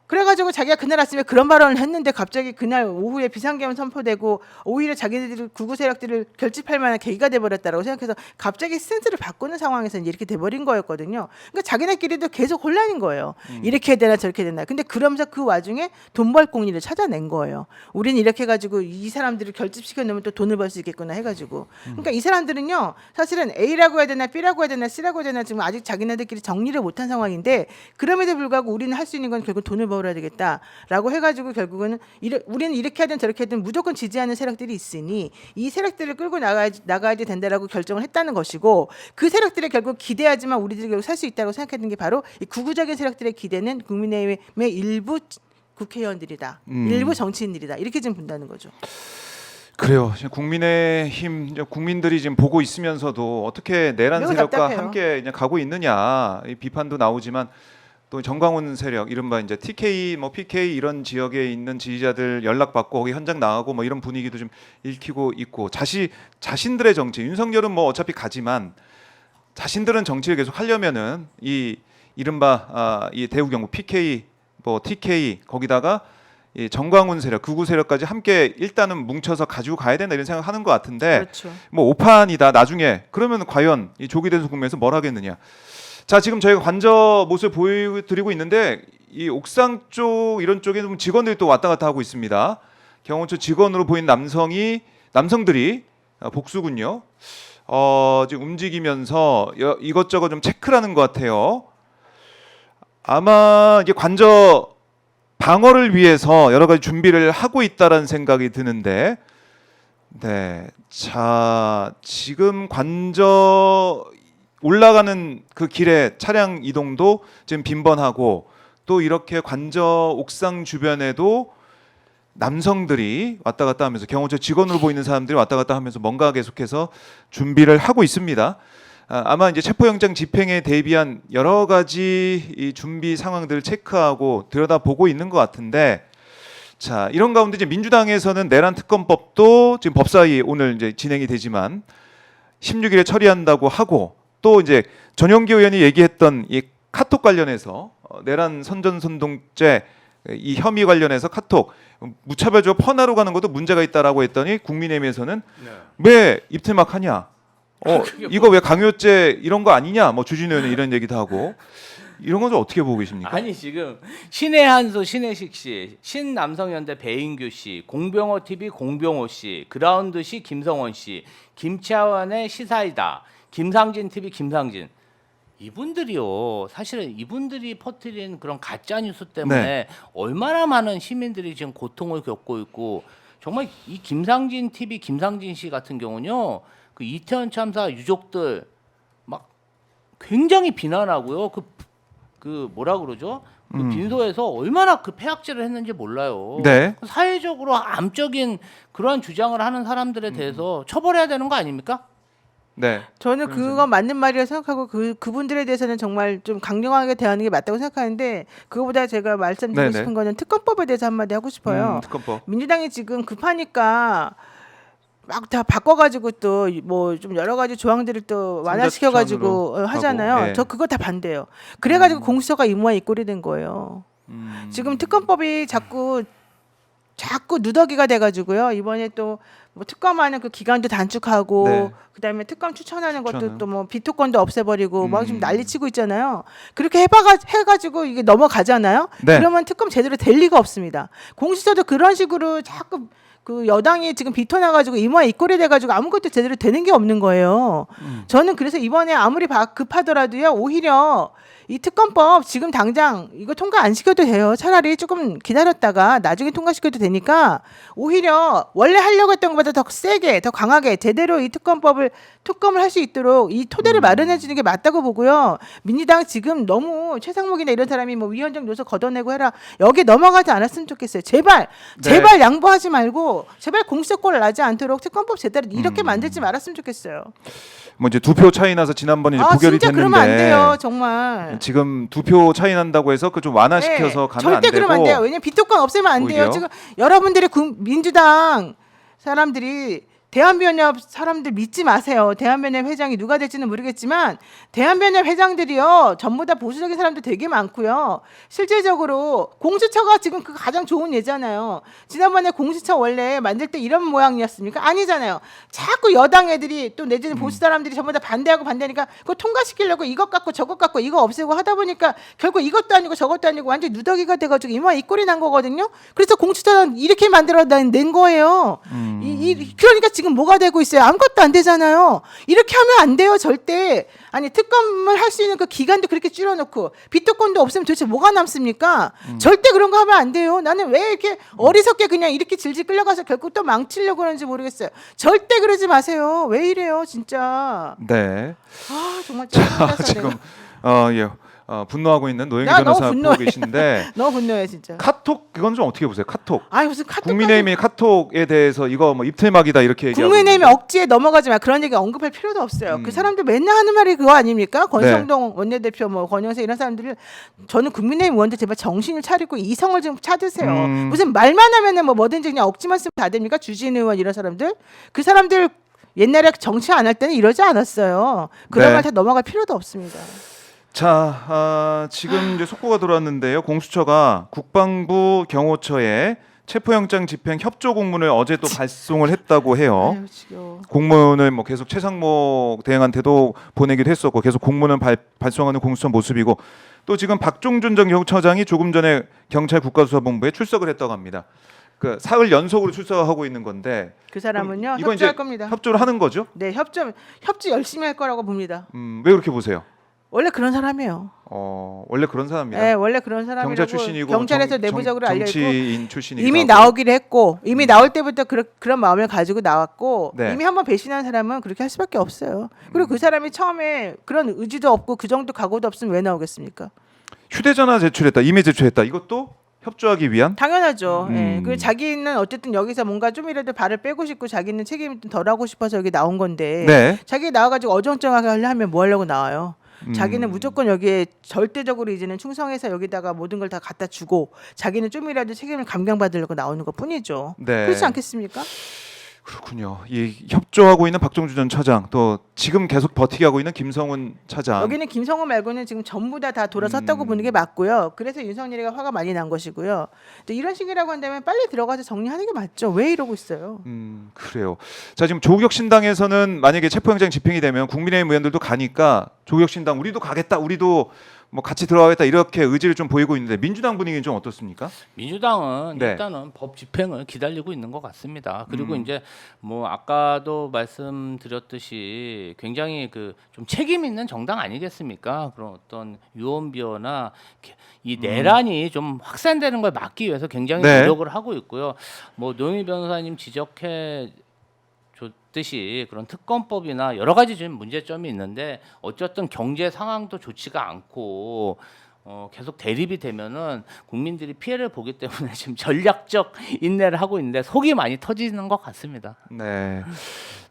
그래가지고 자기가 그날 아침에 그런 발언을 했는데 갑자기 그날 오후에 비상계엄 선포되고 오히려 자기네들 구구 세력들을 결집할 만한 계기가 돼버렸다라고 생각해서 갑자기 스탠스를 바꾸는 상황에서 이제 이렇게 돼버린 거였거든요. 그러니까 자기네끼리도 계속 혼란인 거예요. 이렇게 해야 되나 저렇게 해야 되나. 근데 그러면서 그 와중에 돈 벌 공리를 찾아낸 거예요. 우리는 이렇게 해가지고 이 사람들을 결집시켜 놓으면 또 돈을 벌 수 있겠구나 해가지고. 그러니까 이 사람들은요 사실은 A라고 해야 되나 B라고 해야 되나 C라고 해야 되나 지금 아직 자기네들끼리 정리를 못한 상황인데 그럼에도 불구하고 우리는 할 수 있는 건 결국 돈을 벌어야 되겠다라고 해가지고 결국은 우리는 이렇게 하든 저렇게 하든 무조건 지지하는 세력들이 있으니 이 세력들을 끌고 나가야 된다라고 결정을 했다는 것이고 그 세력들이 결국 기대하지만 우리들이 결국 살 수 있다고 생각했던 게 바로 이 구구적인 세력들의 기대는 국민의힘의 일부 국회의원들이다, 일부 정치인들이다 이렇게 좀 본다는 거죠. 그래요. 지금 국민의힘 이제 국민들이 지금 보고 있으면서도 어떻게 내란 매우 세력과 답답해요. 함께 이제 가고 있느냐 이 비판도 나오지만 또 정광훈 세력 이른바 이제 TK 뭐 PK 이런 지역에 있는 지지자들 연락 받고 거기 현장 나가고 뭐 이런 분위기도 좀 읽히고 있고 자신들의 정치 윤석열은 뭐 어차피 가지만 자신들은 정치를 계속 하려면은 이 이른바 이 대구 경북 PK 뭐 TK 거기다가 이 정광훈 세력, 극우 세력까지 함께 일단은 뭉쳐서 가지고 가야 된다 이런 생각하는 것 같은데 그렇죠. 뭐 오판이다 나중에 그러면 과연 이 조기 대선 국면에서 뭘 하겠느냐. 자 지금 저희가 관저 모습을 보여드리고 있는데 이 옥상 쪽 이런 쪽에 좀 직원들이 또 왔다 갔다 하고 있습니다. 경호처 직원으로 보인 남성들이 복수군요. 지금 움직이면서 이것저것 좀 체크를 하는 것 같아요. 아마 이게 관저 방어를 위해서 여러 가지 준비를 하고 있다라는 생각이 드는데, 네, 자 지금 관저 올라가는 그 길에 차량 이동도 지금 빈번하고 또 이렇게 관저 옥상 주변에도 남성들이 왔다 갔다 하면서 경호처 직원으로 보이는 사람들이 왔다 갔다 하면서 뭔가 계속해서 준비를 하고 있습니다. 아마 이제 체포영장 집행에 대비한 여러 가지 이 준비 상황들을 체크하고 들여다보고 있는 것 같은데, 자 이런 가운데 이제 민주당에서는 내란 특검법도 지금 법사위 오늘 이제 진행이 되지만 16일에 처리한다고 하고 또 이제 전용기 의원이 얘기했던 이 카톡 관련해서 내란 선전선동죄 이 혐의 관련해서 카톡 무차별적으로 퍼나로 가는 것도 문제가 있다라고 했더니 국민의힘에서는 왜 입틀막 하냐? 이거 왜 강요죄 이런 거 아니냐? 뭐 주진우 의원은 이런 얘기도 하고 이런 건 좀 어떻게 보고 계십니까? 아니 지금 신의 한수 신혜식 씨, 신남성연대 배인규 씨, 공병호 TV 공병호 씨, 그라운드 씨 김성원 씨, 김치아원의 시사이다, 김상진 TV 김상진 이분들이요. 사실은 이분들이 퍼뜨린 그런 가짜 뉴스 때문에 네. 얼마나 많은 시민들이 지금 고통을 겪고 있고 정말 이 김상진 TV 김상진 씨 같은 경우는요. 그 이태원 참사 유족들 막 굉장히 비난하고요. 그 뭐라 그러죠? 그 빈소에서 얼마나 그 폐악질을 했는지 몰라요. 네. 사회적으로 암적인 그러한 주장을 하는 사람들에 대해서 처벌해야 되는 거 아닙니까? 네. 저는 그거 맞는 말이라 생각하고 그분들에 대해서는 정말 좀 강력하게 대하는 게 맞다고 생각하는데 그거보다 제가 말씀드리고 네네. 싶은 거는 특검법에 대해서 한마디 하고 싶어요. 특검법. 민주당이 지금 급하니까 막 다 바꿔가지고 또 뭐 좀 여러 가지 조항들을 또 완화시켜가지고 추천으로 하잖아요. 하고, 예. 저 그거 다 반대요. 그래가지고 공수처가 이 모양 이 꼴이 된 거예요. 지금 특검법이 자꾸 누더기가 돼가지고요. 이번에 또 뭐 특검하는 그 기간도 단축하고 네. 그다음에 특검 추천하는 것도 추천은. 또 뭐 비토권도 없애버리고 막 지금 음. 난리치고 있잖아요. 그렇게 해가지고 이게 넘어가잖아요. 네. 그러면 특검 제대로 될 리가 없습니다. 공수처도 그런 식으로 자꾸 그 여당이 지금 비토나가지고 이모야 이 꼴이 돼가지고 아무것도 제대로 되는 게 없는 거예요. 저는 그래서 이번에 아무리 급하더라도요 오히려 이 특검법 지금 당장 이거 통과 안 시켜도 돼요. 차라리 조금 기다렸다가 나중에 통과시켜도 되니까 오히려 원래 하려고 했던 것보다 더 세게 더 강하게 제대로 이 특검을 할 수 있도록 이 토대를 마련해 주는 게 맞다고 보고요. 민주당 지금 너무 최상목이나 이런 사람이 뭐 위헌적 요소 걷어내고 해라 여기 넘어가지 않았으면 좋겠어요. 제발 제발 양보하지 말고 제발 공수처권 나지 않도록 특검법 제대로 이렇게 만들지 말았으면 좋겠어요. 뭐 이제 2표 차이 나서 지난번에 이제 부결이 진짜 됐는데 그러면 안 돼요. 정말. 지금 2표 차이 난다고 해서 그 좀 완화시켜서 가면 안 절대 되고 그러면 안 돼요. 왜냐면 비토권 없애면 안 돼요. 오히려? 지금 여러분들이 민주당 사람들이 대한변협 사람들 믿지 마세요. 대한변협 회장이 누가 될지는 모르겠지만 대한변협 회장들이요 전부 다 보수적인 사람들 되게 많고요. 실질적으로 공수처가 지금 그 가장 좋은 예잖아요. 지난번에 공수처 원래 만들 때 이런 모양이었습니까? 아니잖아요. 자꾸 여당 애들이 또 내지는 보수 사람들이 전부 다 반대하니까 그거 통과시키려고 이것 갖고 저것 갖고 이거 없애고 하다 보니까 결국 이것도 아니고 저것도 아니고 완전 누더기가 돼가지고 이마 이 꼴이 난 거거든요. 그래서 공수처는 이렇게 만들어 낸 거예요. 그러니까 지금 뭐가 되고 있어요? 아무것도 안 되잖아요. 이렇게 하면 안 돼요, 절대. 아니 특검을 할 수 있는 그 기간도 그렇게 줄여놓고 비토권도 없으면 도대체 뭐가 남습니까? 절대 그런 거 하면 안 돼요. 나는 왜 이렇게 어리석게 그냥 이렇게 질질 끌려가서 결국 또 망치려고 그러는지 모르겠어요. 절대 그러지 마세요. 왜 이래요, 진짜. 네. 아 정말 짜증나서 지금 예. 분노하고 있는 노영희 나 너무 변호사 보고 분노해. 계신데 너무 분노해 진짜. 카톡 그건 좀 어떻게 보세요? 카톡. 아니 무슨 카톡 국민의힘이 카톡에 대해서 이거 뭐 입틀막이다 이렇게 얘기하고 국민의힘이 있는데. 억지에 넘어가지 마. 그런 얘기 언급할 필요도 없어요. 그 사람들 맨날 하는 말이 그거 아닙니까? 권성동 원내대표, 뭐 권영세 이런 사람들을 저는 국민의힘 의원들 제발 정신을 차리고 이성을 좀 찾으세요. 무슨 말만 하면은 뭐 뭐든지 그냥 억지만 쓰면 다 됩니까? 주진우 의원 이런 사람들 그 사람들 옛날에 정치 안 할 때는 이러지 않았어요. 그런 네. 말 다 넘어갈 필요도 없습니다. 자, 지금 이제 속보가 들어왔는데요. 공수처가 국방부 경호처에 체포영장 집행 협조 공문을 어제 또 발송을 했다고 해요. 아유, 지겨워. 공문을 뭐 계속 최상목 대행한테도 보내기도 했었고 계속 공문을 발송하는 공수처 모습이고 또 지금 박종준 전 경찰청장이 조금 전에 경찰 국가수사본부에 출석을 했다고 합니다. 그 사흘 연속으로 출석하고 있는 건데 그 사람은요 이건 이제 협조할 겁니다. 협조를 하는 거죠? 네, 협조 열심히 할 거라고 봅니다. 왜 그렇게 보세요? 원래 그런 사람이에요. 원래 그런 사람입니다. 네, 원래 그런 사람이라고 경찰 출신이고 경찰에서 내부적으로 알려 있고 정치인 출신이기도 이미 하고. 나오기로 했고 이미 나올 때부터 그런 마음을 가지고 나왔고 네. 이미 한번 배신한 사람은 그렇게 할 수밖에 없어요. 그리고 그 사람이 처음에 그런 의지도 없고 그 정도 각오도 없으면 왜 나오겠습니까? 휴대전화 제출했다, 이메일 제출했다. 이것도 협조하기 위한? 당연하죠. 예. 그 자기는 어쨌든 여기서 뭔가 좀이라도 발을 빼고 싶고 자기는 책임을 좀 덜하고 싶어서 여기 나온 건데 네. 자기 나와가지고 어정쩡하게 하려면 뭐 하려고 나와요? 자기는 무조건 여기에 절대적으로 이제는 충성해서 여기다가 모든 걸 다 갖다 주고 자기는 좀이라도 책임을 감경받으려고 나오는 것 뿐이죠. 네. 그렇지 않겠습니까? 그렇군요. 이 협조하고 있는 박종준 전 차장, 또 지금 계속 버티게 하고 있는 김성훈 차장. 여기는 김성호 말고는 지금 전부 다 돌아섰다고 보는 게 맞고요. 그래서 윤석열이가 화가 많이 난 것이고요. 또 이런 식이라고 한다면 빨리 들어가서 정리하는 게 맞죠. 왜 이러고 있어요? 그래요. 자, 지금 조국혁신당에서는 만약에 체포영장 집행이 되면 국민의힘 의원들도 가니까 조국혁신당 우리도 가겠다, 우리도 뭐 같이 들어가겠다 이렇게 의지를 좀 보이고 있는데 민주당 분위기는 좀 어떻습니까? 민주당은 네. 일단은 법 집행을 기다리고 있는 것 같습니다. 그리고 이제 뭐 아까도 말씀드렸듯이 굉장히 그 좀 책임 있는 정당 아니겠습니까? 그런 어떤 유언비어나 이 내란이 좀 확산되는 걸 막기 위해서 굉장히 네. 노력을 하고 있고요. 뭐 노영희 변호사님 지적해 줬듯이 그런 특검법이나 여러 가지 좀 문제점이 있는데 어쨌든 경제 상황도 좋지가 않고 계속 대립이 되면은 국민들이 피해를 보기 때문에 지금 전략적 인내를 하고 있는데 속이 많이 터지는 것 같습니다. 네.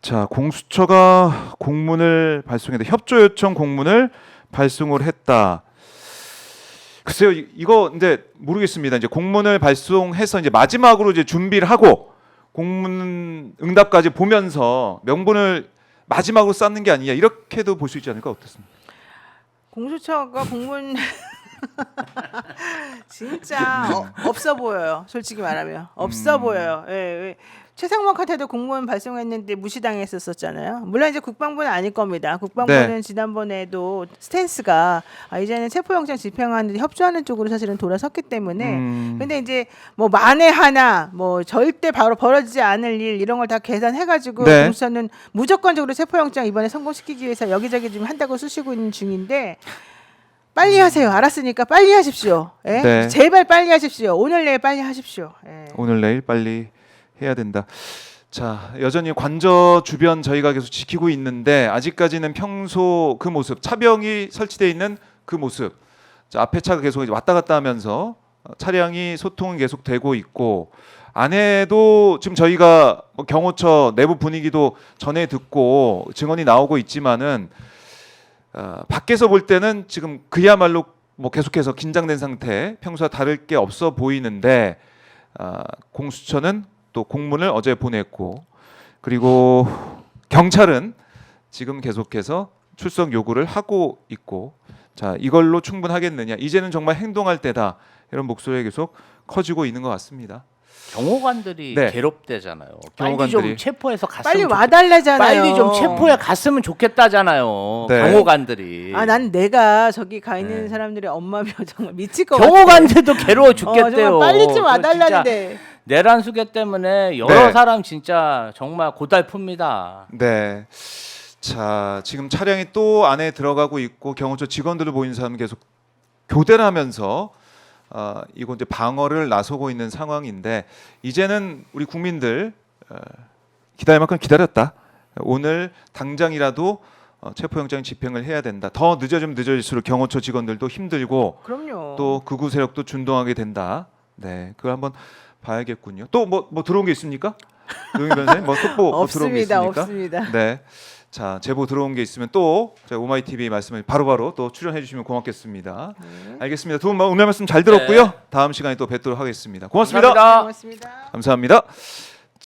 자, 공수처가 공문을 발송했다. 협조 요청 공문을 발송을 했다. 글쎄요, 이거 이제 모르겠습니다. 이제 공문을 발송해서 이제 마지막으로 이제 준비를 하고 공문 응답까지 보면서 명분을 마지막으로 쌓는 게 아니냐 이렇게도 볼 수 있지 않을까 어떻습니까? 공수처가 공문 진짜 없어 보여요. 솔직히 말하면 없어 보여요. 예, 예. 최상목한테도 공무원 발송했는데 무시당했었잖아요. 물론 이제 국방부는 아닐 겁니다. 국방부는 네. 지난번에도 스탠스가 이제는 체포영장 집행하는데 협조하는 쪽으로 사실은 돌아섰기 때문에 근데 이제 뭐 만에 하나 뭐 절대 바로 벌어지지 않을 일 이런 걸 다 계산해가지고 네. 공수처는 무조건적으로 체포영장 이번에 성공시키기 위해서 여기저기 지금 한다고 쓰시고 있는 중인데 빨리 하세요. 알았으니까 빨리 하십시오. 예? 네. 제발 빨리 하십시오. 오늘 내일 빨리 하십시오. 예. 오늘 내일 빨리 해야 된다. 자, 여전히 관저 주변 저희가 계속 지키고 있는데 아직까지는 평소 그 모습, 차병이 설치되어 있는 그 모습. 자, 앞에 차가 계속 이제 왔다 갔다 하면서 차량이 소통은 계속 되고 있고 안에도 지금 저희가 뭐 경호처 내부 분위기도 전해 듣고 증언이 나오고 있지만은 밖에서 볼 때는 지금 그야말로 뭐 계속해서 긴장된 상태, 평소와 다를 게 없어 보이는데 공수처는 또 공문을 어제 보냈고 그리고 경찰은 지금 계속해서 출석 요구를 하고 있고 자 이걸로 충분하겠느냐 이제는 정말 행동할 때다 이런 목소리가 계속 커지고 있는 것 같습니다. 경호관들이 네. 괴롭대잖아요. 빨리 경호관들이. 좀 체포해서 갔으면 빨리 좋겠- 와달라잖아요. 빨리 좀 체포해 갔으면 좋겠다잖아요. 네. 경호관들이. 난 내가 저기 가 있는 네. 사람들의 엄마면 정말 미칠 것 같아. 경호관들도 괴로워 죽겠대요. 정말 빨리 좀 그거 와달라는데. 진짜 내란 수계 때문에 여러 네. 사람 진짜 정말 고달픕니다. 네. 자 지금 차량이 또 안에 들어가고 있고 경호처 직원들을 보이는 사람 계속 교대를 하면서 이거 이제 방어를 나서고 있는 상황인데 이제는 우리 국민들 기다릴 만큼 기다렸다. 오늘 당장이라도 체포영장 집행을 해야 된다. 더 늦어지면 늦어질수록 경호처 직원들도 힘들고 그럼요. 또 극우 세력도 준동하게 된다. 네, 그걸 한번 봐야겠군요. 또 뭐 들어온 게 있습니까? 노영희 변호사님 뭐 속보 뭐 들어온 게 없습니다. 있습니까? 없습니다. 네. 자 제보 들어온 게 있으면 또 저희 오마이 TV 말씀을 바로바로 또 출연해 주시면 고맙겠습니다. 알겠습니다. 두 분 오늘 말씀 잘 들었고요. 네. 다음 시간에 또 뵙도록 하겠습니다. 고맙습니다. 감사합니다. 고맙습니다. 감사합니다.